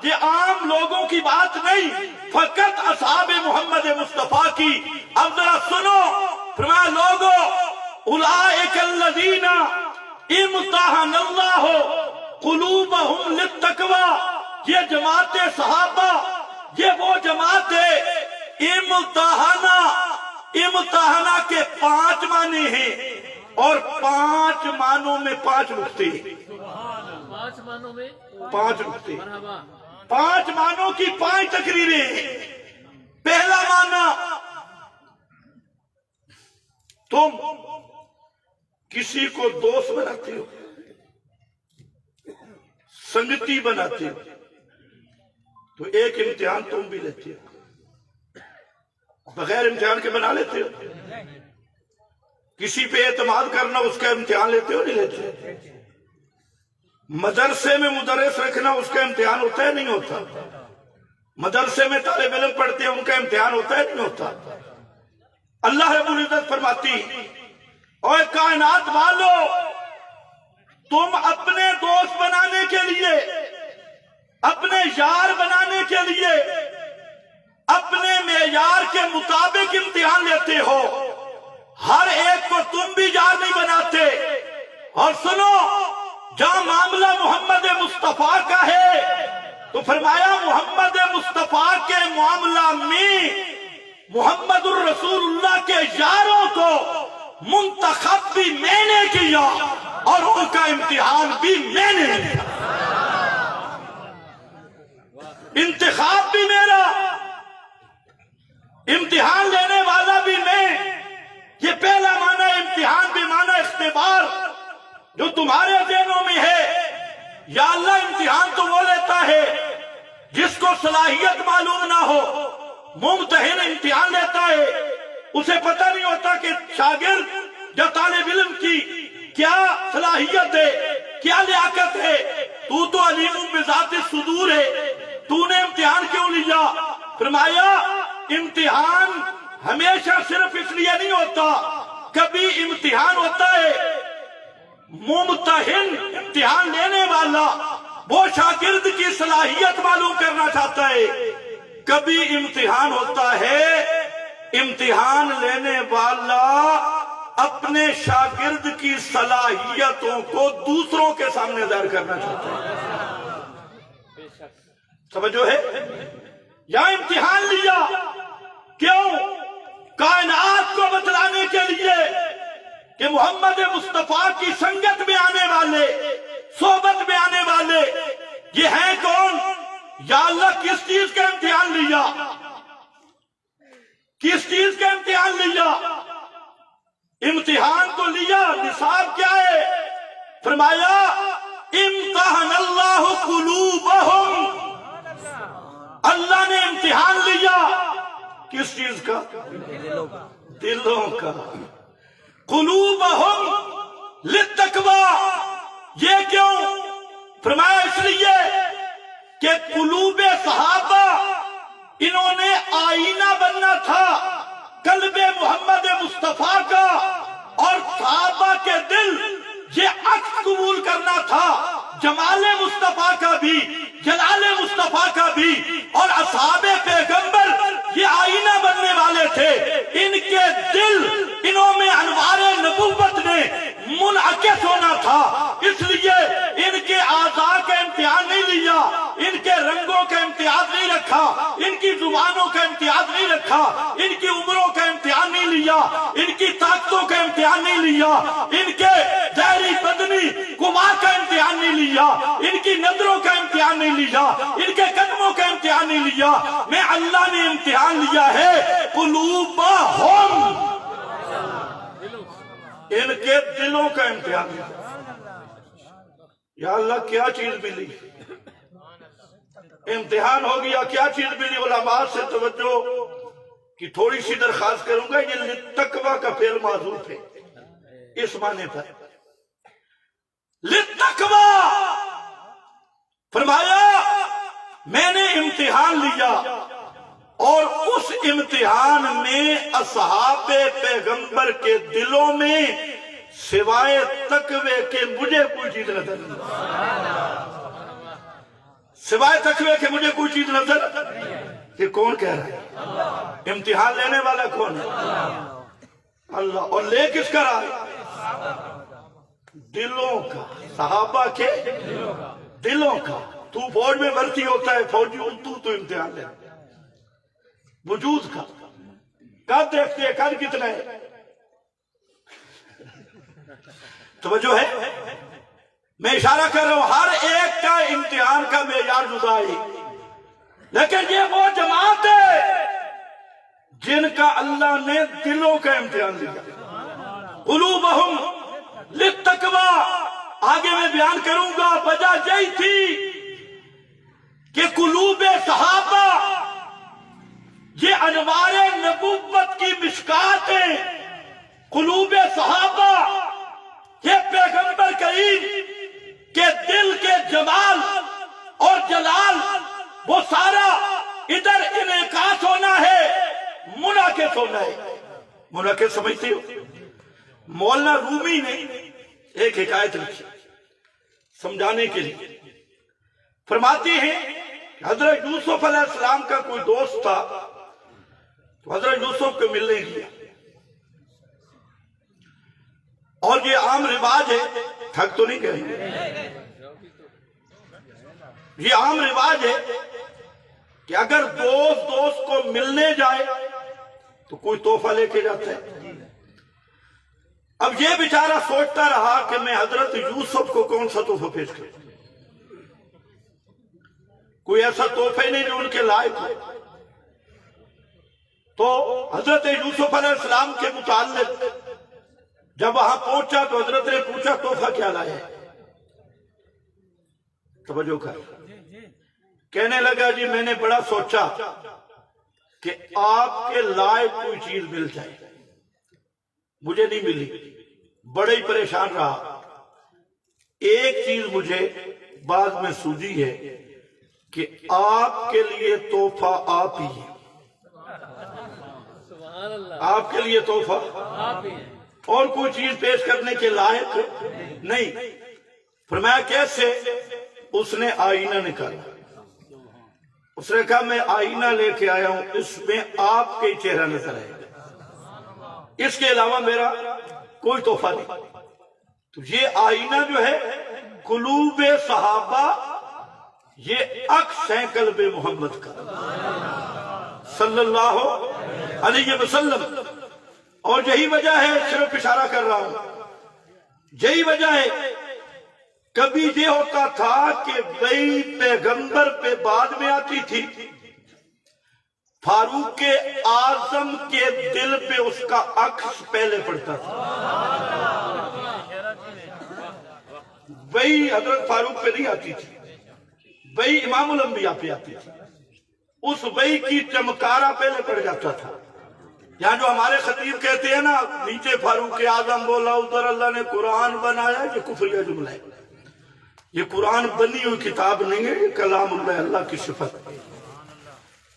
A: یہ عام لوگوں کی بات نہیں، فقط اصحاب محمد مصطفیٰ کی۔ اب ذرا سنو، فرمایا لوگو اولئک الذین امتحن اللہ قلوبہم للتقوی، یہ جماعت صحابہ، یہ وہ جماعت ہے امتحانہ کے 5 معنی ہیں، اور 5 معنوں میں 5 نقطے ہیں، 5 نقطے، 5 معنوں کی 5 تقریریں ہیں۔ پہلا معنی، تم کسی کو دوست بناتے ہو، سنگتی بناتے ہو، تو ایک امتحان تم بھی لیتے ہو، بغیر امتحان کے بنا لیتے ہو؟ کسی پہ اعتماد کرنا اس کا امتحان لیتے ہو نہیں لیتے؟ مدرسے میں مدرس رکھنا اس کا امتحان ہوتا ہے نہیں ہوتا؟ مدرسے میں طالب علم پڑھتے ہیں ان کا امتحان ہوتا ہے نہیں ہوتا؟ اللہ رب العزت فرماتی، اے کائنات والو، تم اپنے دوست بنانے کے لیے، اپنے یار بنانے کے لیے اپنے معیار کے مطابق امتحان لیتے ہو، ہر ایک کو تم بھی یار نہیں بناتے۔ اور سنو، جہاں معاملہ محمد مصطفیٰ کا ہے تو فرمایا محمد مصطفیٰ کے معاملہ میں محمد الرسول اللہ کے یاروں کو منتخب بھی میں نے کیا اور ان کا امتحان بھی میں نے لیا، انتخاب بھی میرا، امتحان لینے والا بھی میں۔ یہ پہلا معنی امتحان بھی معنی اختبار جو تمہارے ذہنوں میں ہے۔ یا اللہ، امتحان تو وہ لیتا ہے جس کو صلاحیت معلوم نہ ہو، ممتحن امتحان لیتا ہے، اسے پتہ نہیں ہوتا کہ شاگرد یا طالب علم کی کیا صلاحیت ہے، کیا لیاقت ہے۔ تو علیم بذات الصدور ہے، تو نے امتحان کیوں لیا؟ فرمایا امتحان ہمیشہ صرف اس لیے نہیں ہوتا، کبھی امتحان ہوتا ہے ممتحن، امتحان لینے والا وہ شاگرد کی صلاحیت معلوم کرنا چاہتا ہے. کبھی امتحان ہوتا ہے، امتحان لینے والا اپنے شاگرد کی صلاحیتوں کو دوسروں کے سامنے ظاہر کرنا چاہتا ہے. سمجھو ہے؟ یا امتحان لیا کیوں؟ کائنات کو بتلانے کے لیے کہ محمد مصطفیٰ کی سنگت میں آنے والے، صحبت میں آنے والے یہ ہیں کون؟ یا اللہ کس چیز کا امتحان لیا؟ کس چیز کا امتحان لیا؟ امتحان تو لیا، نصاب کیا ہے؟ فرمایا امتحان اللہ قلوبہم، اللہ نے امتحان لیا کس چیز کا؟ دلوں کا. قلوبہم للتقوی، یہ کیوں؟ فرمایا اس لیے کہ قلوب صحابہ انہوں نے آئینہ بننا تھا قلب محمد مصطفیٰ کا، اور صحابہ کے دل یہ عکس قبول کرنا تھا جمال مصطفیٰ کا بھی، جلال مصطفیٰ کا بھی. اور اصحاب پیغمبر یہ آئینہ بننے والے تھے، ان کے دل، انہوں میں انوار نبوت نے منعکس ہونا تھا. اس لیے ان کے اعضاء کا امتحان نہیں لیا، ان کے رنگوں کا امتحان نہیں رکھا، ان کی زبانوں کا امتحان نہیں رکھا، ان کی عمروں کا امتحان نہیں لیا، ان کی طاقتوں کا امتحان نہیں لیا، ان کے ظاہری بدنی قوا کا امتحان نہیں لیا، ان کی نظروں کا امتحان نہیں لیا، ان کے قدموں کا امتحان نہیں لیا. میں اللہ نے امتحان لیا ہے قلوبہم، ان کے دلوں کا امتحان لیا. یا اللہ کیا چیز ملی؟ امتحان ہو گیا، کیا چیز ملی؟ علماء سے توجہ کی تھوڑی سی درخواست کروں گا. یہ للتقوی کا فعل معذوف ہے اس معنی پر. للتقوی فرمایا میں نے امتحان لیا، اور اس امتحان میں اصحاب پیغمبر کے دلوں میں سوائے تقوی کے مجھے کوئی چیز نظر نہیں. سوائے تقوی کے مجھے کوئی چیز نظر. یہ کون کہہ رہا ہے؟ امتحان لینے والا کون ہے؟ اللہ. اور لے کس کا رہا ہے؟ دلوں کا. صحابہ کے دلوں کا. تو فوج میں بھرتی ہوتا ہے فوجی، تو امتحان لے. وجود کا قد دیکھتے ہیں، قد کتنا ہے؟ توجہ ہے؟ میں اشارہ کر رہا ہوں، ہر ایک کا امتحان کا معیار جدا ہے، لیکن یہ وہ جماعت ہے جن کا اللہ نے دلوں کا امتحان لیا. قلوبہم للتقوی. آگے میں بیان کروں گا. وجہ یہی تھی کہ قلوب صحابہ یہ انوار نبوت کی مشکات ہیں. قلوب صحابہ یہ پیغمبر کریم کے دل کے جمال اور جلال وہ سارا ادھر انعکاس ہونا ہے، منعکس ہونا ہے. منعکس سمجھتے ہو؟ مولانا رومی نے ایک حکایت لکھی سمجھانے کے لیے. فرماتی ہیں کہ حضرت یوسف علیہ السلام کا کوئی دوست تھا، تو حضرت یوسف کو ملنے گیا، اور یہ عام رواج ہے، ٹھگ تو نہیں کہیں، یہ عام رواج ہے کہ اگر دوست کو ملنے جائے تو کوئی تحفہ لے کے جاتا ہے. اب یہ بیچارہ سوچتا رہا کہ میں حضرت یوسف کو کون سا تحفہ پیش کروں. کوئی ایسا تحفہ نہیں جو ان کے لائق ہو. تو حضرت یوسف علیہ السلام کے متعلق جب وہاں پہنچا تو حضرت نے پوچھا تحفہ کیا لایا ہے؟ توجہ کر. کہنے لگا جی میں نے بڑا سوچا کہ آپ کے لائق کوئی چیز مل جائے، مجھے نہیں ملی، بڑے ہی پریشان رہا. ایک چیز مجھے بعد میں سوجھی ہے کہ آپ کے لیے تحفہ آپ ہی ہے. آپ کے لیے تحفہ اور کوئی چیز پیش کرنے کے لائق نہیں. فرمایا کیسے؟ اس نے آئینہ نکالا. اس نے کہا میں آئینہ لے کے آیا ہوں, اس میں آپ کے چہرہ نظر آئے گا, اس کے علاوہ میرا کوئی تحفہ نہیں. تو یہ آئینہ جو ہے قلوب صحابہ, یہ عکس ہے قلب محمد کا صلی اللہ علیہ وسلم. اور یہی وجہ ہے, صرف اشارہ کر رہا ہوں, یہی وجہ ہے کبھی یہ ہوتا تھا کہ بھئی پیغمبر پہ بعد میں آتی تھی, فاروق اعظم کے دل پہ اس کا عکس پہلے پڑتا تھا. بھئی حضرت فاروق پہ نہیں آتی تھی, بھئی امام الانبیاء پہ آتی تھی. اس بھئی کی چمکارہ پہلے پڑ جاتا تھا. یہاں جو ہمارے خطیب کہتے ہیں نا نیچے فاروق اعظم بولا ادھر اللہ نے قرآن بنایا, یہ کفریہ جملہ ہے. یہ قرآن بنی ہوئی کتاب نہیں ہے, یہ کلام اللہ, اللہ کی صفت.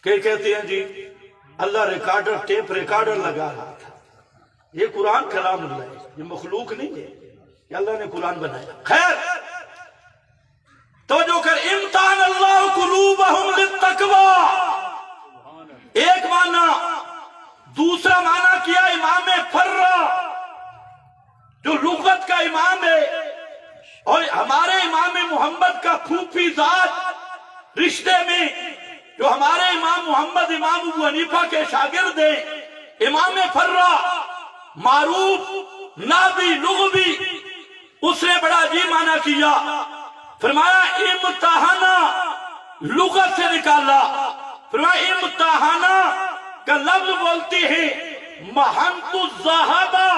A: کہ کہتے ہیں جی اللہ ریکارڈر, ٹیپ ریکارڈر لگا رہا تھا. یہ قرآن کلام اللہ ہے, یہ مخلوق نہیں ہے, یہ اللہ نے قرآن بنایا. خیر توجہ کر, امتحان اللہ قلوبہم للتقوی, ایک معنی. دوسرا معنی کیا امام فرہ جو لغت کا امام ہے, اور ہمارے امام محمد کا پھوپھی ذات رشتے میں جو ہمارے امام محمد امام ابو حنیفہ کے شاگرد ہیں, امام فرہ معروف نابی لغوی, اس نے بڑا عجیب معنی کیا. فرمایا امتحانہ لغت سے نکالا. فرمایا امتحانہ کا لفظ بولتی ہے محنت الذہبہ,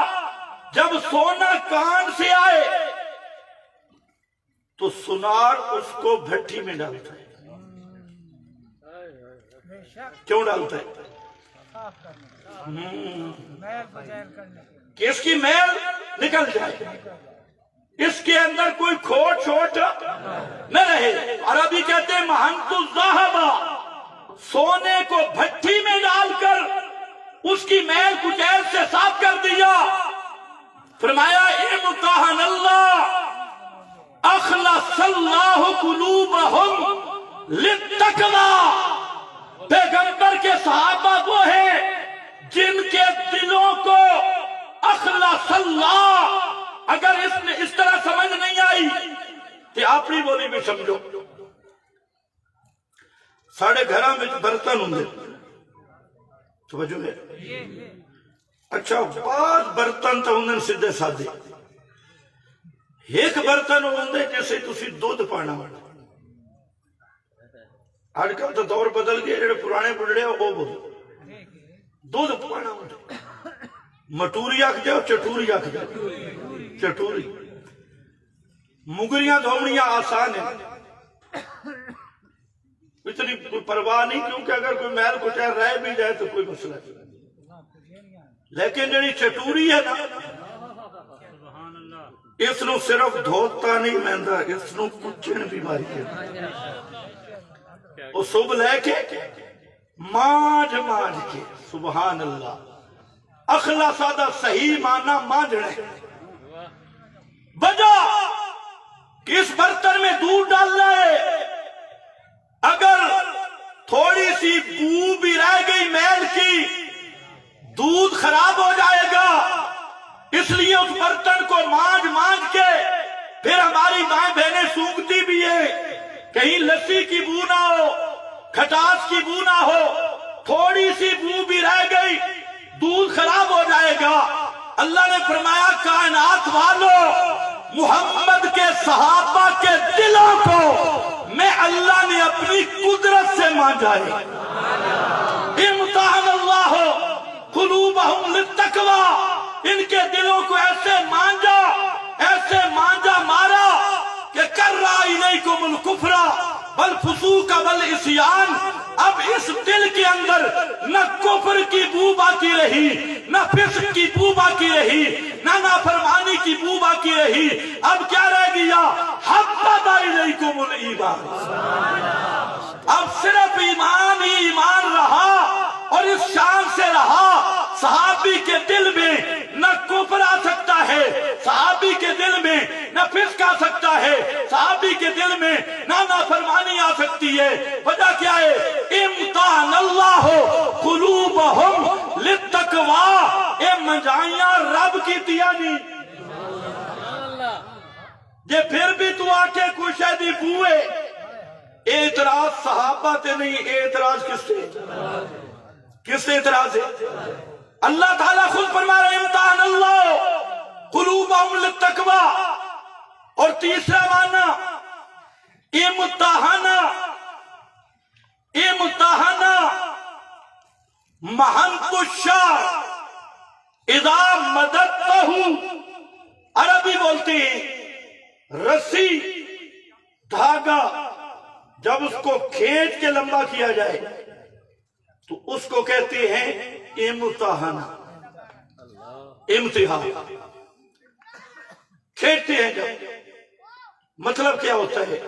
A: جب سونا کان سے آئے تو سنار اس کو بھٹی میں ڈالتا ہے. کیوں ڈالتا ہے؟ کہ اس کی میل نکل جائے, اس کے اندر کوئی کھوٹ چھوٹ نہ رہے. عربی کہتے ہیں محنت الذہبہ, سونے کو بھٹی میں ڈال کر اس کی میل کچیل سے صاف کر دیا. فرمایا امتحان اللہ اخلص اللہ قلوبہم للتقوی. پیغمبر کے صحابہ وہ ہیں جن کے دلوں کو اخلص اللہ, اگر اس طرح سمجھ نہیں آئی تو اپنی بولی بھی سمجھو. ساڑھے گھراں میں برتن ہوں گے, توجہ ہے. اچھا بعض برتن تو ہوں سیدھے سادے, ایک برتن ہوں گے جیسے تسی دودھ پانا. آج کل تو دور بدل گئے, جڑے پرانے بڑھڑے ہو وہ بولو دودھ پانا ہوتا. مٹوری آکھ جاؤ, چٹوری آکھ جاؤ, چٹوری. مگریاں دھوڑیاں آسان ہیں, اتنی کوئی پرواہ نہیں, کیونکہ اگر کوئی میل کچھ رہ بھی جائے تو کوئی مسئلہ نہیں. لیکن جڑی چٹوری ہے نا, اس نو صرف دھوتا نہیں مہندا, اس نو کچن بیماری ہے. وہ صبح لے کے مانج مانج کے, سبحان اللہ, اخلاص دا صحیح معنی مانجنا ہے. وجہ کہ اس برتن میں دودھ ڈالنا ہے, اگر تھوڑی سی بو بھی رہ گئی میل کی, دودھ خراب ہو جائے گا. اس لیے اس برتن کو مانج مانج کے, پھر ہماری ماں بہنیں سونگتی بھی ہے کہیں لسی کی بو نہ ہو, کھٹاس کی بو نہ ہو, تھوڑی سی بو بھی رہ گئی دودھ خراب ہو جائے گا. اللہ نے فرمایا کائنات والوں, محمد کے صحابہ کے دلوں کو میں اللہ نے اپنی قدرت سے مانجا ہے. امتحان اللہ قلوبہم للتقوی, ان کے دلوں کو ایسے مانجا مارا کہ کرا الیکم الکفر والفسوق والعصیان. اب اس دل کے اندر نہ کفر کی بو باقی رہی, نہ فسق کی بو باقی رہی, نہ نافرمانی کی بو باقی رہی. اب کیا رہ گیا؟ حبب الیکم الایمان. اب صرف ایمان ہی ایمان رہا, اور اس شان سے رہا صحابی کے دل میں نہ کفر آ سکتا ہے، صحابی کے دل میں نہ فسق آ سکتا ہے، صحابی کے دل میں نہ نافرمانی آ سکتی ہے۔ وجہ کیا ہے؟ امتحان اللہ قلوبہم للتقوی، اے منجائیاں رب کی دیا نہیں جے پھر بھی تو آکے کچھ دی بوئے۔ اعتراض صحابہ تے نہیں، اعتراض کس سے اعتراض ہے؟ اللہ تعالیٰ خود فرما رہے امتحان اللہ قلوبہم للتقوی۔ اور تیسرا معنی امتحانا محنت الشاہ اذا مددتہو، عربی بولتے ہیں رسی دھاگا جب اس کو کھینچ کے لمبا کیا جائے تو اس کو کہتے ہیں امتحان، امتحان کھینچتے ہیں جب۔ مطلب کیا ہوتا ہے؟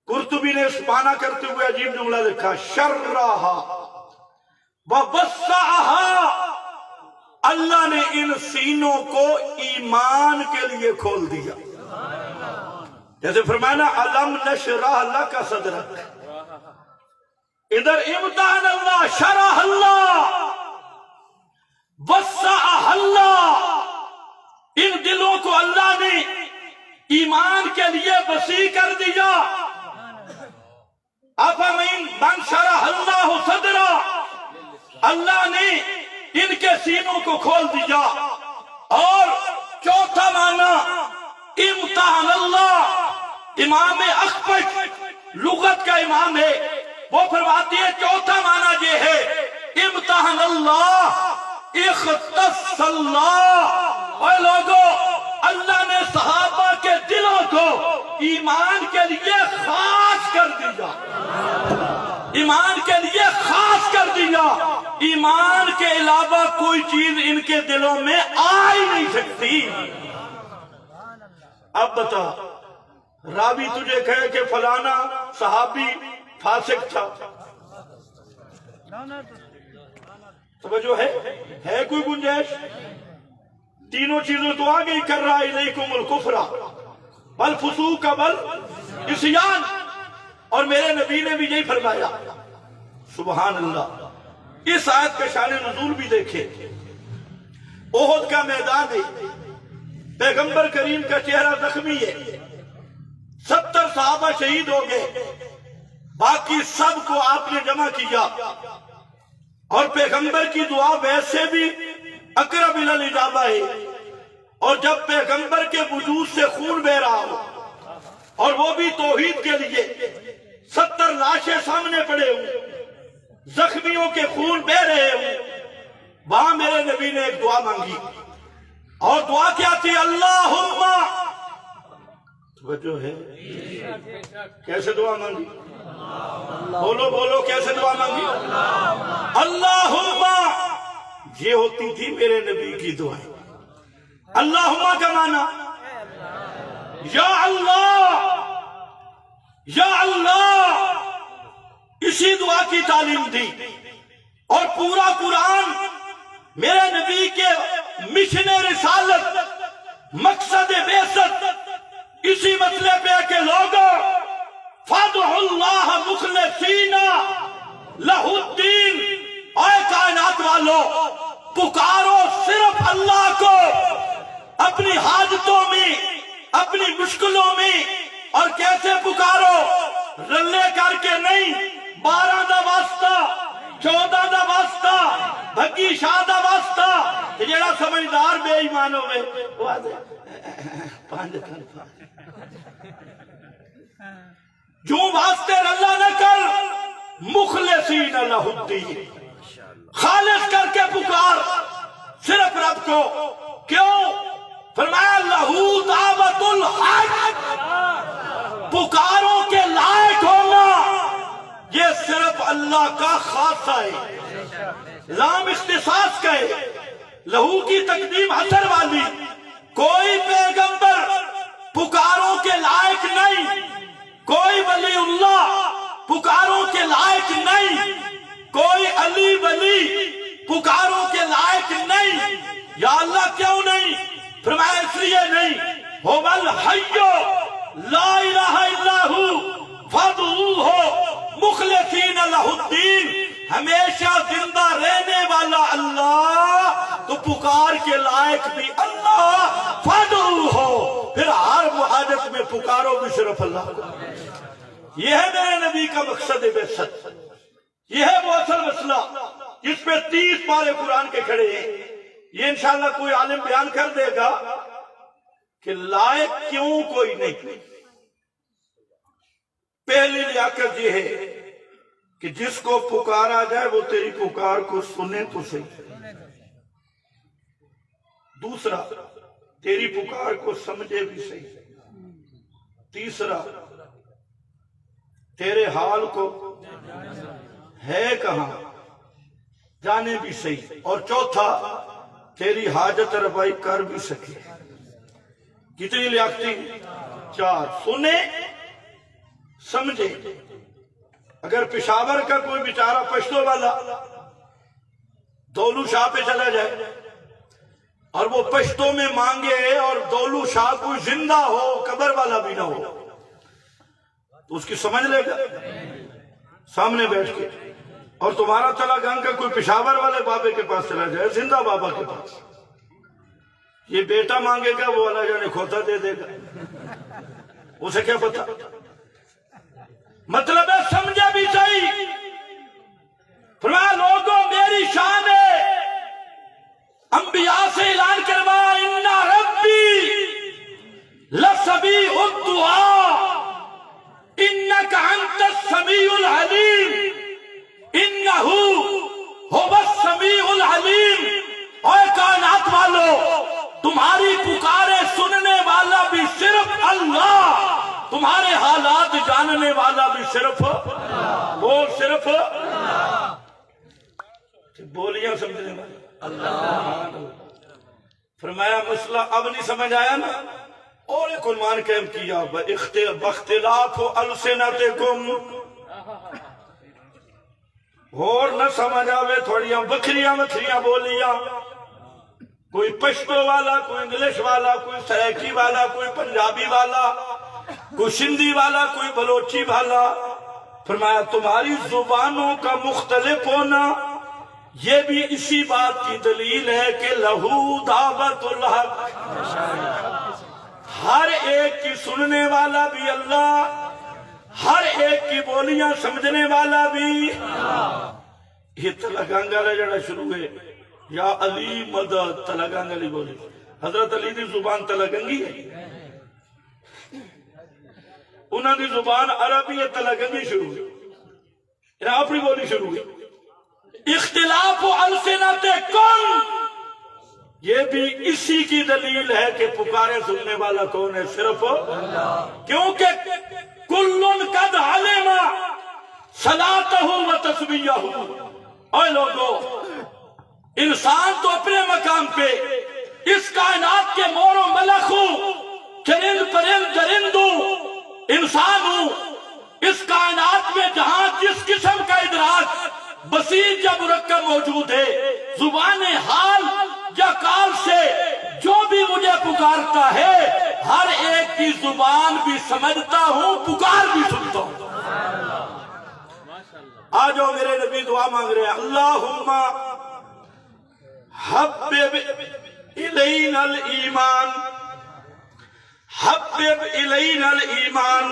A: قرطبی نے اس معنی کرتے ہوئے عجیب جملہ لکھا، شرہا ووسعہا، اللہ نے ان سینوں کو ایمان کے لیے کھول دیا۔ جیسے فرمانا علم نشرح لک صدرک، ادھر امتحان اللہ، شرح اللہ، وسع اللہ، ان دلوں کو اللہ نے ایمان کے لیے وسیع کر دیا۔ افمن من شرح اللہ صدرہ، اللہ نے ان کے سینوں کو کھول دیا۔ اور چوتھا معنی امتحان اللہ، امام اخفش لغت کا امام ہے، وہ فرماتی ہے چوتھا معنی یہ ہے امتحان اللہ اختص اللہ، اے لوگو اللہ نے صحابہ کے دلوں کو ایمان کے لیے خاص کر دیا، ایمان کے لیے خاص کر دیا۔ ایمان کے علاوہ کوئی چیز ان کے دلوں میں آ ہی نہیں سکتی۔ اب بتا، راوی تجھے کہے کہ فلانا صحابی فاسق تھا، توجہ ہے کوئی گنجائش؟ تینوں چیزوں تو آگے ہی کر رہا ہے، الیکم الکفر والفسوق والعصیان، اور میرے نبی نے بھی یہی فرمایا۔ سبحان اللہ۔ اس آیت کا شان نزول بھی دیکھیں، احد کا میدان ہے، پیغمبر کریم کا چہرہ زخمی ہے، 70 صحابہ شہید ہو گئے، باقی سب کو آپ نے جمع کیا، اور پیغمبر کی دعا ویسے بھی اقرب الی الاجابہ ہے، اور جب پیغمبر کے وجود سے خون بہ رہا ہو اور وہ بھی توحید کے لیے، 70 لاشیں سامنے پڑے ہوں، زخمیوں کے خون بہ رہے ہوں، وہاں میرے نبی نے ایک دعا مانگی، اور دعا کیا تھی؟ اللہم، توجہ ہے، کیسے دعا مانگی؟ بولو کیسے دعا مانگی؟ اللہم، یہ ہوتی تھی میرے نبی کی دعائیں۔ اللہم کا معنی یا اللہ، یا اللہ، اسی دعا کی تعلیم دی، اور پورا قرآن میرے نبی کے مشن رسالت، مقصد بعثت اسی مسئلے پہ کہ لوگوں فادعوا اللہ مخلصین لہ الدین، اے کائنات والو پکارو صرف اللہ کو اپنی حاجتوں میں، اپنی مشکلوں میں، اور کیسے پکارو؟ رلے کر کے نہیں، 12 دا واسطہ، 14 دا واسطہ، بھگی شاہ دا واسطہ، جیڑا سمجھدار بے ایمان ہوئے وہ آدھے جو واسطے اللہ نہ کر، مخلصین لہ الدین، خالص کر کے پکار صرف رب کو۔ کیوں؟ فرمایا لہو دعوت الحق، پکاروں کے لائق ہونا یہ صرف اللہ کا خاصہ ہے، لام اختصاص کا ہے، لہو کی تقدیم حسر والی۔ کوئی پیغمبر پکاروں کے لائق نہیں، کوئی ولی اللہ پکاروں کے لائق نہیں، کوئی علی ولی پکاروں کے لائق نہیں. یا اللہ کیوں نہیں؟ فرمایا اس لیے نہیں، هو الحی لا الہ الا ہو فادعوہ مخلصین لہ الدین، ہمیشہ زندہ رہنے والا اللہ تو پکار کے لائق بھی اللہ، فادعوہ پھر ہر حاجت میں پکارو بھی صرف اللہ کو. یہ ہے میرے نبی کا مقصد بعثت، یہ ہے وہ اصل مسئلہ جس پہ 30 پارے قرآن کے کھڑے ہیں. یہ انشاءاللہ کوئی عالم بیان کر دے گا کہ لائق کیوں کوئی نہیں. پہلی لیاقت یہ ہے کہ جس کو پکارا جائے وہ تیری پکار کو سنے تو صحیح. دوسرا تیری پکار کو سمجھے بھی صحیح. تیسرا تیرے حال کو ہے کہاں جانے بھی صحیح. اور چوتھا تیری حاجت روائی کر بھی سکے. کتنی لیاقتی؟ 4. سنے سمجھے. اگر پشاور کا کوئی بیچارہ پشتو والا دولو شاہ پہ چلا جائے اور وہ پشتو میں مانگے اور دولو شاہ کوئی زندہ ہو، قبر والا بھی نہ ہو، تو اس کی سمجھ لے گا سامنے بیٹھ کے. اور تمہارا تلا گنگ کا کوئی پشاور والے بابے کے پاس چلا جائے، زندہ بابا کے پاس، یہ بیٹا مانگے گا، وہ اللہ جانے کھوتا دے دے گا، اسے کیا پتا. مطلب ہے سمجھا بھی صحیح. فرمایا لوگوں میری شان ہے، انبیاء سے اعلان کروا اِنَّ رَبِّي لَسَمِيعُ الدُّعَاء إِنَّكَ أَنْتَ السَّمِيعُ الْعَلِيمُ إِنَّهُ هُوَ السَّمِيعُ الْعَلِيمُ. اے کائنات والو، تمہاری پکارے سننے والا بھی صرف اللہ، تمہارے حالات جاننے والا بھی صرف وہ صرف بولیاں سمجھنے والا اللہ. فرمایا مسئلہ اب نہیں سمجھ آیا نا؟ اور ایک عنوان قائم کیا بَاخْتِلَافُ أَلْسِنَتِكُمْ. اور نہ سمجھ آوے تھوڑیاں وکھریاں بولیاں، کوئی پشتو والا، کوئی انگلش والا، کوئی سریکی والا، کوئی پنجابی والا، کوئی سندھی والا، کوئی بلوچی والا. فرمایا تمہاری زبانوں کا مختلف ہونا یہ بھی اسی بات کی دلیل ہے کہ لہو دعوت الحق، ہر ایک کی سننے والا بھی اللہ، ہر ایک کی بولیاں سمجھنے والا بھی. یہ تلگانگا جڑا شروع ہے یا علی مدد، تلگانگا لی بولی. حضرت علی دی زبان تلگنگی ہے، انہوں دی زبان عربی ہے، تلگنگی شروع ہے، یہاں اپنی بولی شروع ہے. اختلاف السنتکم یہ بھی اسی کی دلیل ہے کہ پکارے سننے والا کون ہے؟ صرف کیونکہ کلن قد علم صلاتہ و تسبیحہ. اے لوگوں، انسان تو اپنے مقام پہ اس کائنات کے مور و ملک ہوں، چرند پرند درند ہوں، انسان ہوں. اس کائنات میں جہاں جس قسم کا ادراک بسیط یا مرکب موجود ہے، زبان حال یا قال سے جو بھی مجھے پکارتا ہے ہر ایک کی زبان بھی سمجھتا ہوں، پکار بھی سنتا ہوں. آجو میرے نبی دعا مانگ رہے ہیں، اللہم حبب الینا الایمان، حبب الینا الایمان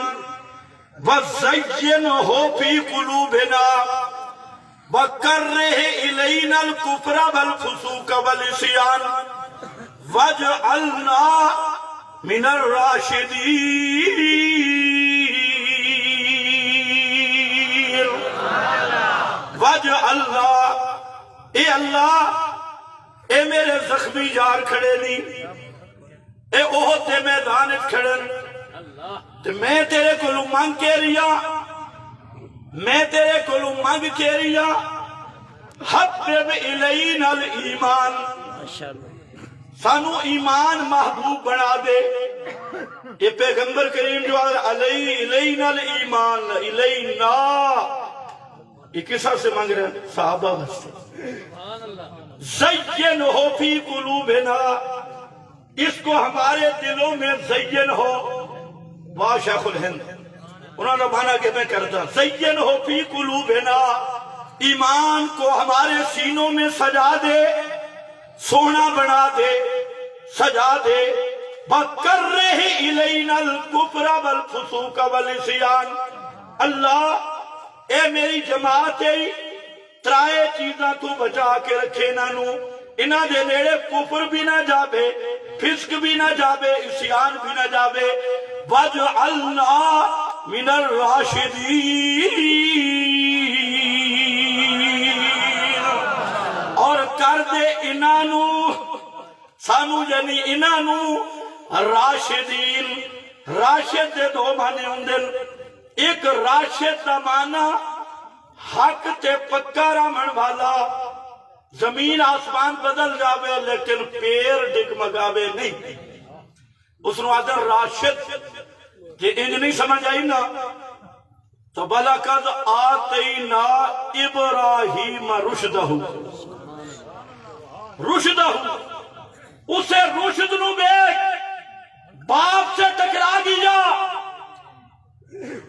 A: وزینہ فی قلوبنا وکرہ الینا الکفر والفسوق والعصیان واجعلنا من الراشدین. واجعلنا، اے اللہ، اے میرے زخمی یار کھڑے نہیں، اے احد دے میدان کھڑن تے میں تیرے کولوں مانگ کے ریا، میں تیرے کولوں مانگ کے ریا. حبب الینا الایمان، سانو ایمان محبوب بنا دے. یہ پیغمبر کریم جو الینا الایمان، الینا یہ قصہ سے مانگ رہے ہیں صحابہ سے زین ہو فی قلوبنا، اس کو ہمارے دلوں میں زین ہو. واہ شیخ الہند، انہوں نے مانا کہ میں کرتا زین ہو فی قلوبنا، ایمان کو ہمارے سینوں میں سجا دے، سونا بنا دے، سجا دے. وَكَرِّهْ إِلَيْنَا الْكُفْرَ وَالْفُسُوقَ وَالْعِصْيَانَ. اللہ اے میری جماعت ترائے چیزاں تو بچا کے رکھے انہوں، انہاں دے نیڑے کفر بھی نہ جاوے، فسق بھی نہ جاوے، عصیان بھی نہ جاوے. وَاجْعَلْنَا مِنَ الرَّاشِدِينَ، اور کر دے انہوں سانو یعنی انہوں راشدین. راشد دے دو معنی ہوندن. ایک راشد دا معنی حق تے پکا رامن والا، زمین آسمان بدل جاوے لیکن پیر ڈگمگاوے نہیں، اس نو آدھر راشد. کہ انج نہیں سمجھ آئی نا تو بَلَقَدْ آتَيْنَا إِبْرَاهِيمَ رُشْدَهُ، اسے رشد نو بیک باپ سے ٹکرا گیا،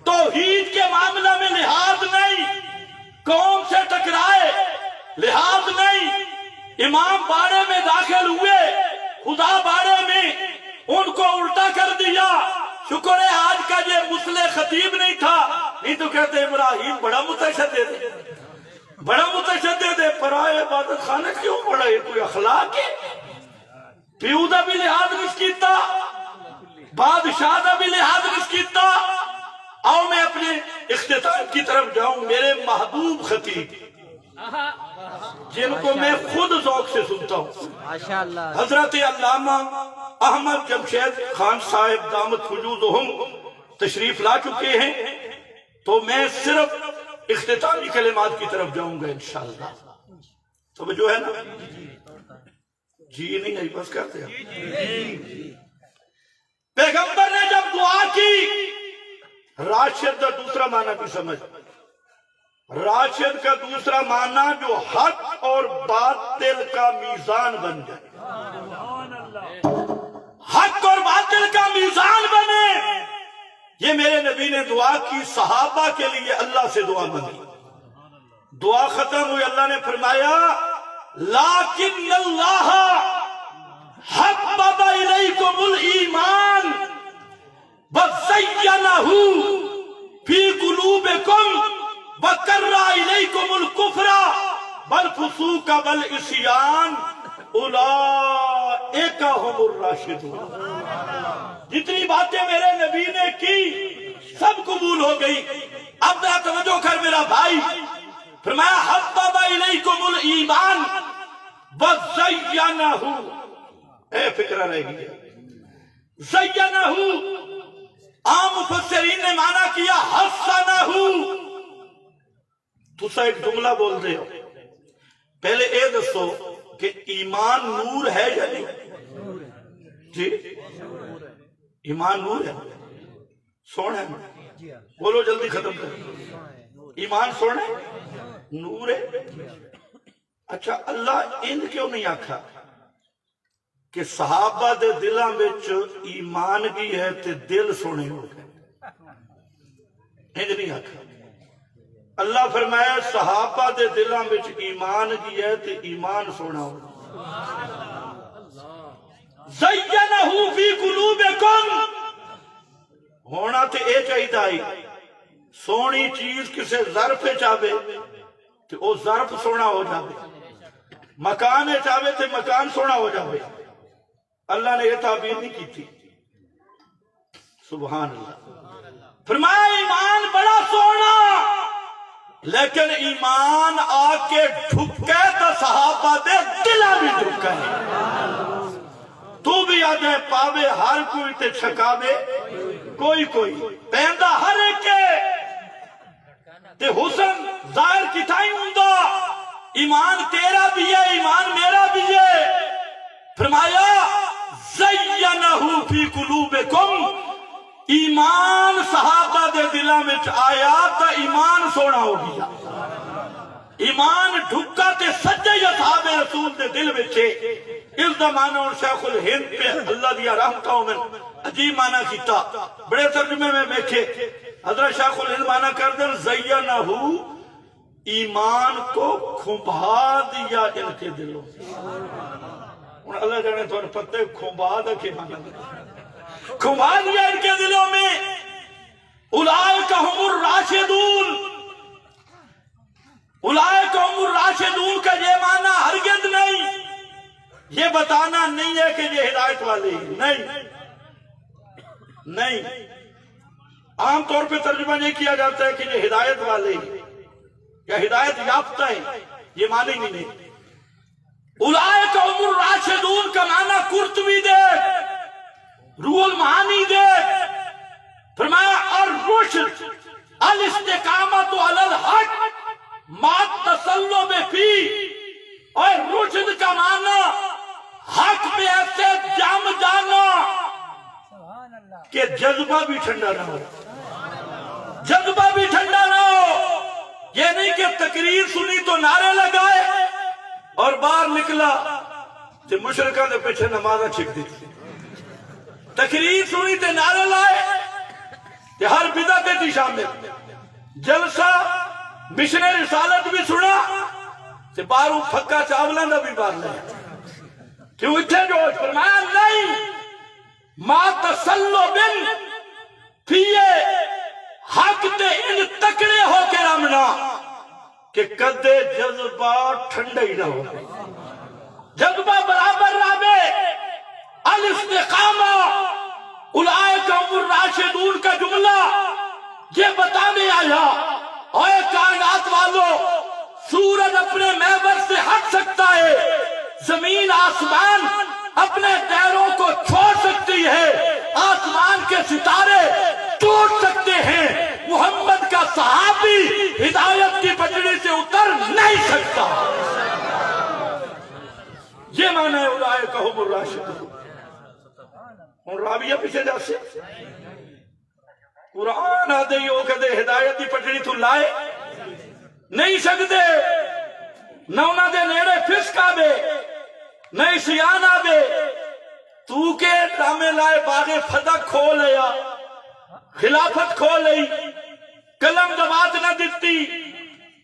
A: توحید کے معاملہ میں لحاظ نہیں، قوم سے ٹکرائے لحاظ نہیں. امام باڑے میں داخل ہوئے، خدا باڑے میں ان کو الٹا کر دیا. شکر ہے آج کا یہ مسلح خطیب نہیں تھا، نہیں تو کہتے ابراہیم بڑا متشدد ہے، بڑا متشدد ہے. پرائے عبادت خانہ کیوں بڑا ہے؟ کوئی اخلاق ہے؟ پیو دا بھی لحاظ نہیں کیتا، بادشاہ دا بھی لحاظ نہیں کیتا. آؤ میں اپنے اختتام کی طرف جاؤں. میرے محبوب خطیب جن کو میں خود ذوق سے سنتا ہوں، حضرت علامہ احمد جمشید خان صاحب دامت فجودہم تشریف لا چکے ہیں، تو میں صرف اختتامی کلمات کی طرف جاؤں گا انشاءاللہ. توجہ ہے نا؟ جی نہیں ہے بس کرتے ہیں. پیغمبر نے جب دعا کی، راشد کا دوسرا معنی بھی سمجھ. راشد کا دوسرا معنی جو حق اور باطل کا میزان بن جائے، حق اور باطل کا میزان بنے. یہ میرے نبی نے دعا کی، صحابہ کے لیے اللہ سے دعا مانگی. دعا ختم ہوئی، اللہ نے فرمایا لیکن اللہ حبب الیکم الایمان وزینہ فی قلوبکم وکرہ الیکم الکفر والفسوق والعصیان اولئک هم الراشدون. جتنی باتیں میرے نبی نے کی سب قبول ہو گئی. اب ذرا توجہ کر میرا بھائی، فرمایا حبب الیکم الایمان وزینہ، اے فکرہ رہ گئی. زینہ عام مفسرین نے معنی کیا حسنہ. تو سا ایک جملہ بول دے ہو، پہلے اے دسو کہ ایمان نور ہے یا نہیں؟ جی ایمان نور ہے، سونا ہے؟ بولو جلدی ختم کر. ایمان سونا ہے، نور ہے. اچھا اللہ ان کیوں نہیں آکھا کہ صحابہ دے دلاں وچ ایمان کی ہے تے دل سونے ہو گئے؟ انج نہیں آکھا. اللہ فرمایا صحابہ دے دلاں وچ ایمان کی ہے تے ایمان سونا ہو گئے. زینہ فی قلوبکم، ہونا تے اے چاہیے آئی سونی چیز کسے ظرف چاہے تے او ظرف سونا ہو جاوے، مکان چاہے تے مکان سونا ہو جاوے. اللہ نے یہ تعبیر نہیں کی تھی. سبحان اللہ. فرمایا ایمان بڑا سونا، لیکن ایمان آ کے ڈھکے تو صحابہ دے دلہ بھی ڈھکے. تو بھی آدھے پاوے ہر کوئی تے چھکاوے کوئی کوئی، پہندہ ہر ایک کے تے حسن ظاہر کتائی ہوندہ. ایمان تیرا بھی ہے، ایمان میرا بھی ہے. فرمایا زینہ فی قلوبکم، ایمان صحابہ دے دلہ میں آیا تا ایمان سونا ہو گیا. ایمان ڈھکا تے سجے اصحاب رسول دے دل وچے اس دا معنی اور شیخ الہند پہ اللہ دیا رحمتوں میں عجیب معنی کیتا بڑے ترجمے میں دیکھے حضرت شیخ الہند معنی کر دیں زینہ ایمان کو کھنبھا دیا ان کے دلوں اللہ جانے تو پتے کھنبھا دا کے معنی کھنبھا دیا ان کے دلوں میں اولئک هم الراشدون اولئک هم الراشدون کا یہ معنی ہرگز نہیں یہ بتانا نہیں ہے کہ یہ ہدایت والے نہیں عام طور پہ ترجمہ نہیں کیا جاتا ہے کہ یہ ہدایت والے یا ہدایت یافتہ ہے یہ معنی نہیں اولئک هم الراشدون کا معنی قرطبی دے روح المعانی دے فرمایا الرشد الاستقامت علی الحق ما تسلم فی اور رشد کا معنی حق پہ ایسے جم جانا کہ جذبہ بھی ٹھنڈا نہ ہو جذبہ بھی ٹھنڈا نہ ہو یہ نہیں کہ تقریر سنی تو نعرے لگائے اور باہر نکلا کہ مشرکہ دے پیچھے نمازہ چھک دی تقریر سنی تے نعرے لائے کہ ہر بدعت تھی شامل جلسہ مشن رسالت بھی سنا کہ باہروں پھکا چاولاں دا بھی باہر لیا کیوں اتھے جو فرمایا نہیں ما تسلب فیے حق تے ان تکڑے ہو کے رمنا کہ کدے جذبہ ٹھنڈا ہی نہ ہو جذبہ برابر رہے الاستقامہ اولئک هم الراشدون کا جملہ یہ بتانے آیا اے کائنات والوں سورج اپنے محور سے ہٹ سکتا ہے زمین آسمان اپنے دیروں کو چھوڑ سکتی ہے آسمان کے ستارے ٹوٹ سکتے ہیں محمد کا صحابی ہدایت کی پٹڑی سے اتر نہیں سکتا یہ معنی ہے اولئک هم الراشدون اور راویہ پیچھے جا سے قرآن آدھے ہو کہتے ہدایت دی پٹڑی تو لائے نہیں سکتے نہ انہاں دے نیڑے فسق آبے نہ اسیان آبے تو کے ڈرامے لائے باغ فتح کھو لیا خلافت کھو لئی قلم دوات نہ دیتی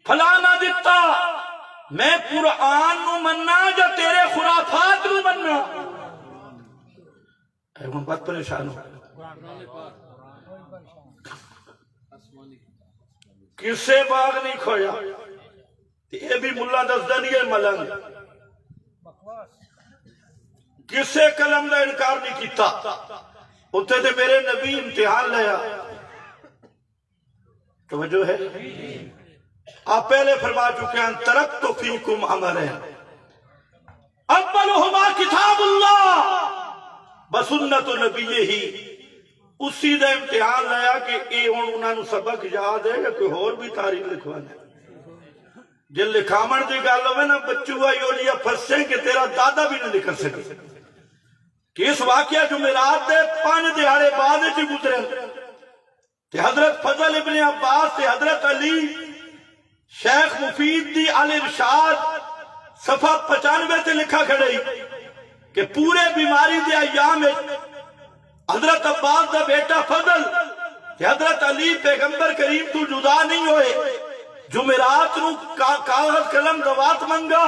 A: پھلا نہ دیتا میں قرآن نو مننا یا تیرے خرافات نو مننا ہم بات پریشان ہو کسے باغ نہیں کھویا یہ بھی ملا دزدنی ہے ملنگ کسے کلم دا انکار نہیں کیتا اتھے دے میرے نبی امتحان لیا توجہ ہے آپ پہلے فرما چکے ہیں ترکت فیکم امرین اولہما کتاب اللہ بسنت نبی ہی اسی دا امتحان لیا کہ اے انہوں نے سبق یاد ہے یا کوئی اور بھی تاریخ لکھوانا ہے جن لکھامن دی گال ہوئے نا بچوا یولیا پھنسے کہ تیرا دادا بھی نہ لکھ سکے کہ اس واقعہ جمعرات دے 5 دہاڑے بعد ہی گزرے کہ حضرت فضل ابن عباس سے حضرت علی شیخ مفید دی الارشاد صفحہ 95 سے لکھا کھڑے کہ پورے بیماری دے ایام حضرت عباس دا بیٹا فضل کہ حضرت علی پیغمبر کریم تو جدا نہیں ہوئے جمعرات نو کاغذ قلم دوات منگا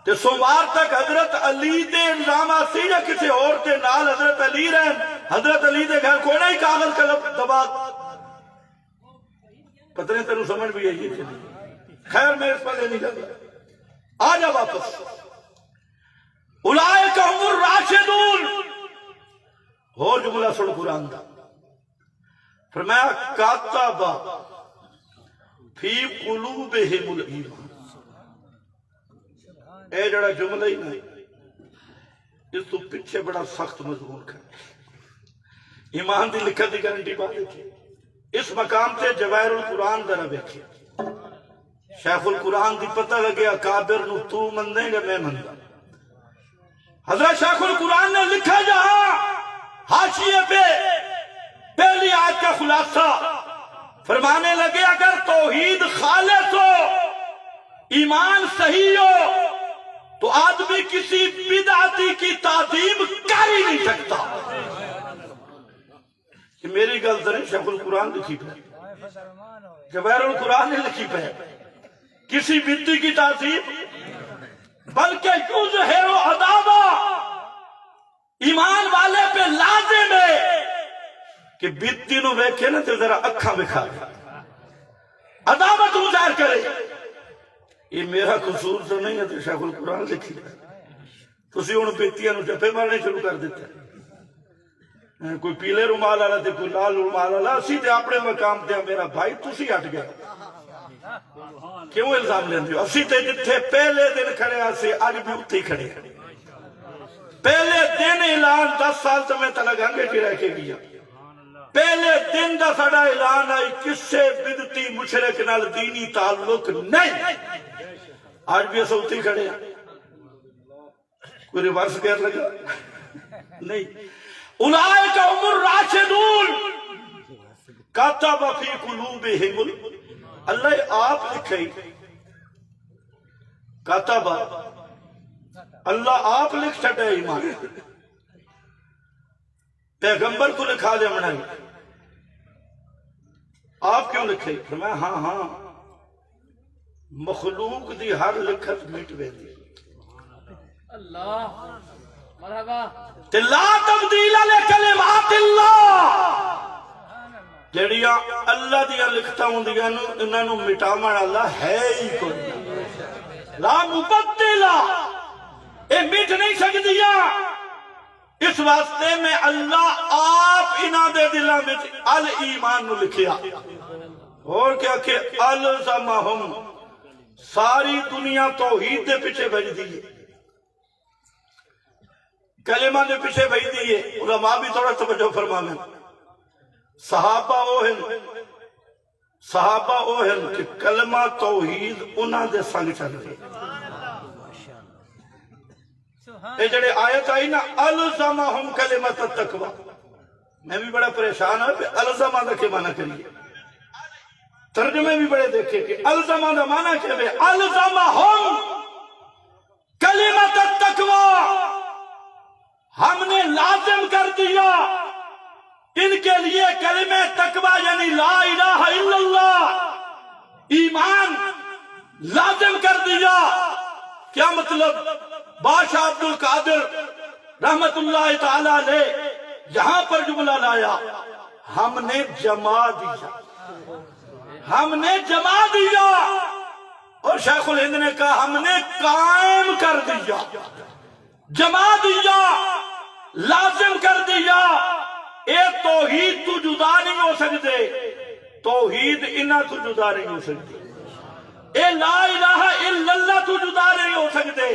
A: تے سوموار تک حضرت علی دے الزام آسی یا کسی اور تے نال حضرت علی رہن حضرت علی دے گھر کوئی نہیں کاغذ قلم دوات پتہ نہیں تنو سمجھ بھی ہے یہ چلی خیر میں اس پر نہیں جاتا آجا واپس اولئک هم الراشدون اور جملہ سن قرآن دا فرمایا کاتب فی قلوبہم الایمان اے جڑا جملہ ہی نہیں اس تو پیچھے بڑا سخت مضمون کر ایمان دی لکھا دی گارنٹی بات دیکھیں اس مقام تے جواہر القرآن درہ بیٹھے شیخ القرآن دی پتہ لگے اکابر نو تو مندیں گا میں مندہ حضرت شیخ القرآن نے لکھا جہاں حاشیے پہ پہلی آیت کا خلاصہ فرمانے لگے اگر توحید خالص ہو ایمان صحیح ہو تو آدمی کسی بدعتی کی تعظیم کر ہی نہیں سکتا. کہ میری گل تو نہیں، شیخ القرآن لکھی پہ، جواہر القرآن نے لکھی پہ، کسی بدعتی کی تعظیم، بلکہ یظہر عداوہ ایمان والے پہ لازم ہے کہ بدعتی نو ویکھے نا تے ذرا اکھاں بکھا عداوت ظاہر کرے. یہ میرا قصور تو نہیں ہے، تو شیخ القرآن لکھی ہے. تسی ہن بدعتیاں نو جفے مارنے شروع کر دیتے، کوئی پیلے رومال والا تے کوئی لال رومال والا. اسی تے اپنے مقام تے میرا بھائی تسی ہٹ گئے، کیوں الزام لیندے ہو؟ اسی تے جتھے پہلے دن کھڑے آسے اج بھی اتھے ہی کھڑے. پہلے دن اعلان 10 سال تو میں تلگانگے کی رہ کے گیا. پہلے دن دا ساڑا اعلان آئی کسے بدعتی مشرک نال دینی تعلق نہیں. آج بھی ایسا اتھے ہی کھڑے ہیں. کوئی ریورس گیئر لگا نہیں. اولئک هم الراشدون کتب فی قلوبہم، اللہ آپ لکھے کتب، اللہ آپ لکھ چھٹے ایمان. پیغمبر کو لکھا دے منائی، آپ کیوں لکھے؟ فرمایا ہاں مخلوق دی ہر لکھت مٹ وے دی.
C: اللہ مرحبا.
A: لا تبدیل لکلمات اللہ، جڑیاں اللہ دیا لکھتا ہوں دیا انہاں نو مٹاون اللہ ہے ہی کوئی. لا مبدلا، اے مٹ نہیں سکدیا. اس واسطے میں اللہ آپ انہاں دے دلاں وچ الایمان نو لکھیا. اور کیا کہ الزمہم، ساری دنیا توحید دے پیچھے بھج دیئے، کلمہ دے پیچھے بھج دیئے. علماء بھی تھوڑا توجہ فرمانے. صحابہ اوہن کہ کلمہ توحید انہاں دے سنگ چل گئے. اے جڑے آیت آئی نا الزمہم کلمۃ التقوی، میں بھی بڑا پریشان ہوں کہ الزمہ دا کے معنی کریے. ترجمے بھی بڑے دیکھے کہ الزمہ دا معنی کیا ہے. الزمہم کلمۃ التقوی، ہم نے لازم کر دیا ان کے لیے کلمہ تقوی یعنی لا الہ الا اللہ، ایمان لازم کر دیا. کیا مطلب؟ بادشاہ عبد القادر رحمت اللہ تعالی علیہ یہاں پر جملہ لایا، ہم نے جما دیا، ہم نے جما دیا. اور شیخ الہند نے کہا ہم نے قائم کر دیا، جما دیا، لازم کر دیا. اے توحید تو جدا نہیں ہو سکتے، توحید انہاں تو جدا نہیں ہو سکتے. اے لا الہ الا اللہ تو جدا نہیں ہو سکتے،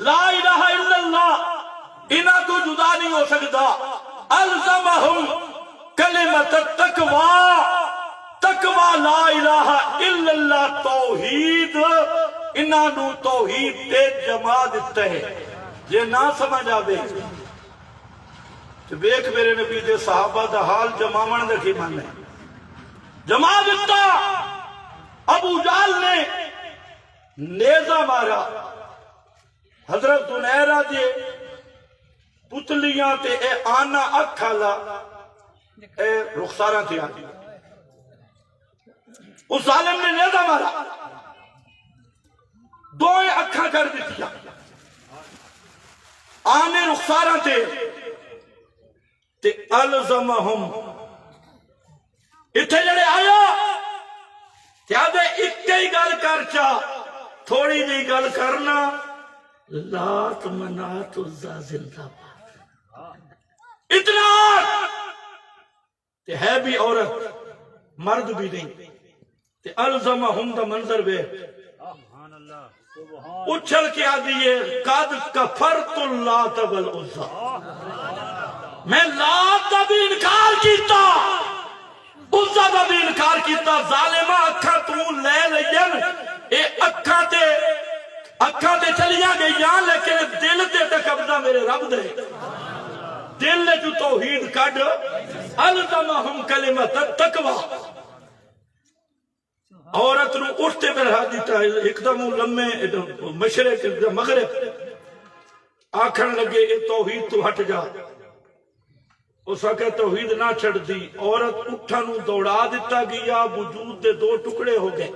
A: لا الہ الا اللہ انہاں تو جدا نہیں ہو سکتا. الزمہم کلمۃ التقوی، تقوی لا الہ الا اللہ توحید، انہاں نو توحید تے جما دیتے ہیں. یہ نہ سمجھ آوے تو بیک میرے نبی دے صحابہ دا حال جماون دے کی مانے. جما دیتا. ابو جہل نے نیزہ مارا، حضرت زنیرہ دے پتلیاں تے اے آنا اکھالا اے رخساراں تے آتی. اس ظالم نے نیزہ مارا، دوئے اکھاں کر دیتیا، آنے رخساراں تے الزمہم. اتھے جڑے آیا تے آدھے اکے ہی گل کر چا، تھوڑی جی گل کرنا، لات منات عزا زندہ باد. اتنا تے ہے بھی عورت مرد بھی نہیں. تے الزمہم دا منظر بے اچھل کے آدھئے قد کفرت اللات والعزا، میں لات دا بھی انکار کیتا، عزا دا بھی انکار کیتا. ظالمہ اکھا تو لے لین، اے اکھا تے چلیاں گئیاں، لیکن دل تے قبضہ میرے رب دے. دل نے جو توحید کڈ، الزمہم کلمۃ التقوی. عورت نو اٹھتے بلہا دیتا ہے ایک دم لمے مشرق مغرب آکھن لگے اے توحید تو ہٹ جا اس آکے توحید نہ چھڑ دی عورت اٹھا نو دوڑا دیتا گیا وجود دے دو ٹکڑے ہو گئے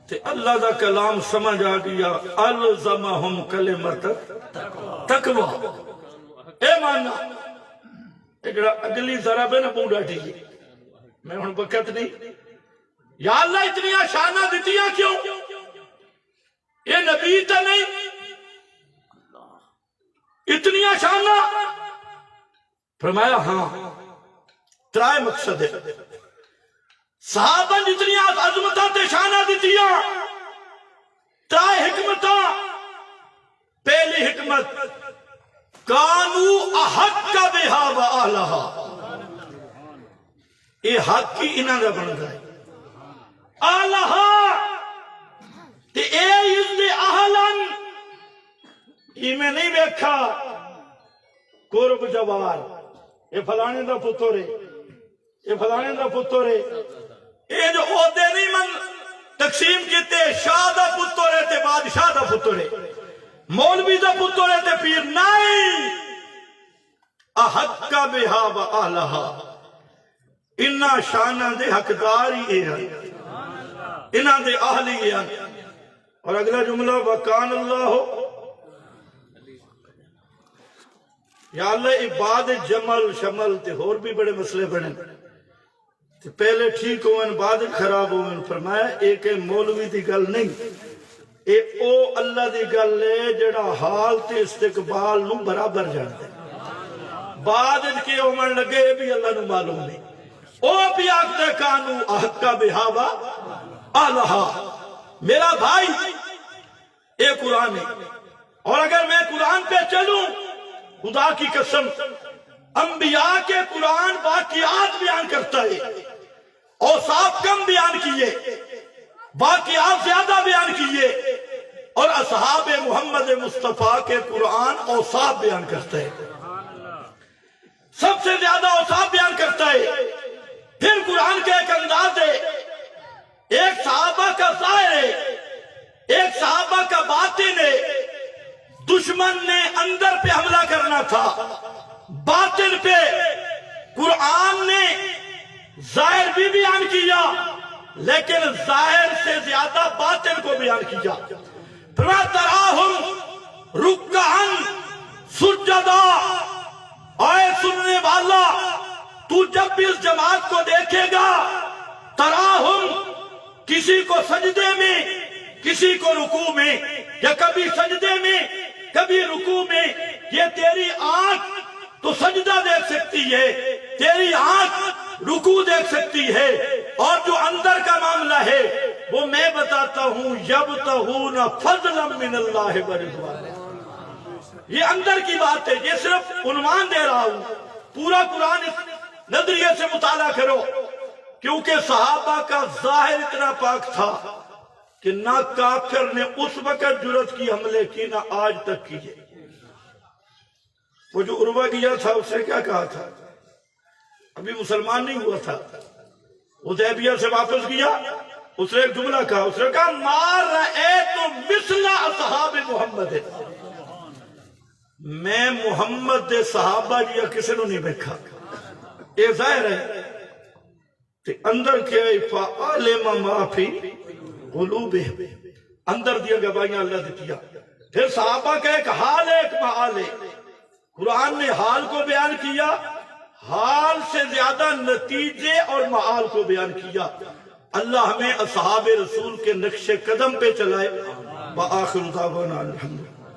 A: تے اللہ دا کلام سمجھ آ گیا الزمہم کلمۃ تقوی اے مانا اے جڑا اگلی ضرب ہے نا بوڑا ٹھیک میں ہن وقت نہیں یا اللہ اتنی شانہ دیتیاں کیوں یہ نبی تا نہیں اتنی شانہ فرمایا ہاں ترائے مقصد ہے صحابہ جتنی عظمتاں تے شانہ دیتیاں ترائے حکمتاں پہلی حکمت کانو احق بہا و آلہا اے حق کی انہاں دا بن گئے آلہا تے اے عزد اہلن یہ میں نہیں بیکھا قرب جوار یہ فلانے دا پتر ہے یہ فلانے دا پتر ہے یہ جو عہدے نہیں من تقسیم کیتے شاہ دا پتر ہے تے بادشاہ دا پتر ہے مولوی دا پتر ہے تے پیر نہیں احق بہا و آلہا انہا شانہ دے حقدار ہی ہے انہا دے اہلی ہے اور اگلا جملہ وکان اللہ یا اللہ عباد جمل شمل تے اور بھی بڑے مسئلے بنے تے پہلے ٹھیک ہوئن بعد خراب ہوئن فرمایا ایک مولوی دی گل نہیں اے او اللہ دی گل لے جڑا حال تے استقبال نو برابر جانتے بعد کے عمر لگے بھی اللہ نو معلوم نہیں او بھی آکتے کانو احقا بہاوا آلہا میرا بھائی اے قرآن ہے اور اگر میں قرآن پہ چلوں خدا کی قسم انبیاء کے قرآن واقعات بیان کرتا ہے اوصاف کم بیان کیے واقعات زیادہ بیان کیے اور اصحاب محمد مصطفیٰ کے قرآن اوصاف بیان کرتا ہے سب سے زیادہ اوصاف بیان کرتا ہے پھر قرآن کے ایک انداز ہے ایک صحابہ کا ظاہر ہے ایک صحابہ کا باطن ہے دشمن نے اندر پہ حملہ کرنا تھا باطن پہ قرآن نے ظاہر بھی بیان کیا لیکن ظاہر سے زیادہ باطن کو بیان کیا فرمایا تراہم رکعن سجدہ آئے سننے والا تو جب بھی اس جماعت کو دیکھے گا تراہم کسی کو سجدے میں کسی کو رکوع میں یا کبھی سجدے میں کبھی رکوع میں یہ تیری آنکھ تو سجدہ دیکھ سکتی ہے تیری آنکھ رکوع دیکھ سکتی ہے اور جو اندر کا معاملہ ہے وہ میں بتاتا ہوں یبتغون فضلا من اللہ ورضوانہ یہ اندر کی بات ہے یہ صرف عنوان دے رہا ہوں پورا قرآن اس نظریے سے مطالعہ کرو کیونکہ صحابہ کا ظاہر اتنا پاک تھا کہ نہ کافر نے اس وقت جرت کی حملے کی نہ آج تک کی ہے وہ جو عروہ گیا تھا اس نے کیا کہا تھا ابھی مسلمان نہیں ہوا تھا حدیبیہ سے واپس گیا اس نے ایک جملہ کہا اس نے کہا مار رہے تو مثل اصحاب محمد میں محمد دے صحابہ جیا کسی نے نہیں بیکھا یہ ظاہر ہے کہ اندر کیا فعالم ما فی قلوبہم اندر دیا گواہیاں اللہ دیتیا پھر صحابہ کا ایک حال ہے ایک محال ہے قرآن نے حال کو بیان کیا حال سے زیادہ نتیجے اور محال کو بیان کیا اللہ ہمیں اصحاب رسول کے نقش قدم پہ چلائے وآخر دعوانا الحمدللہ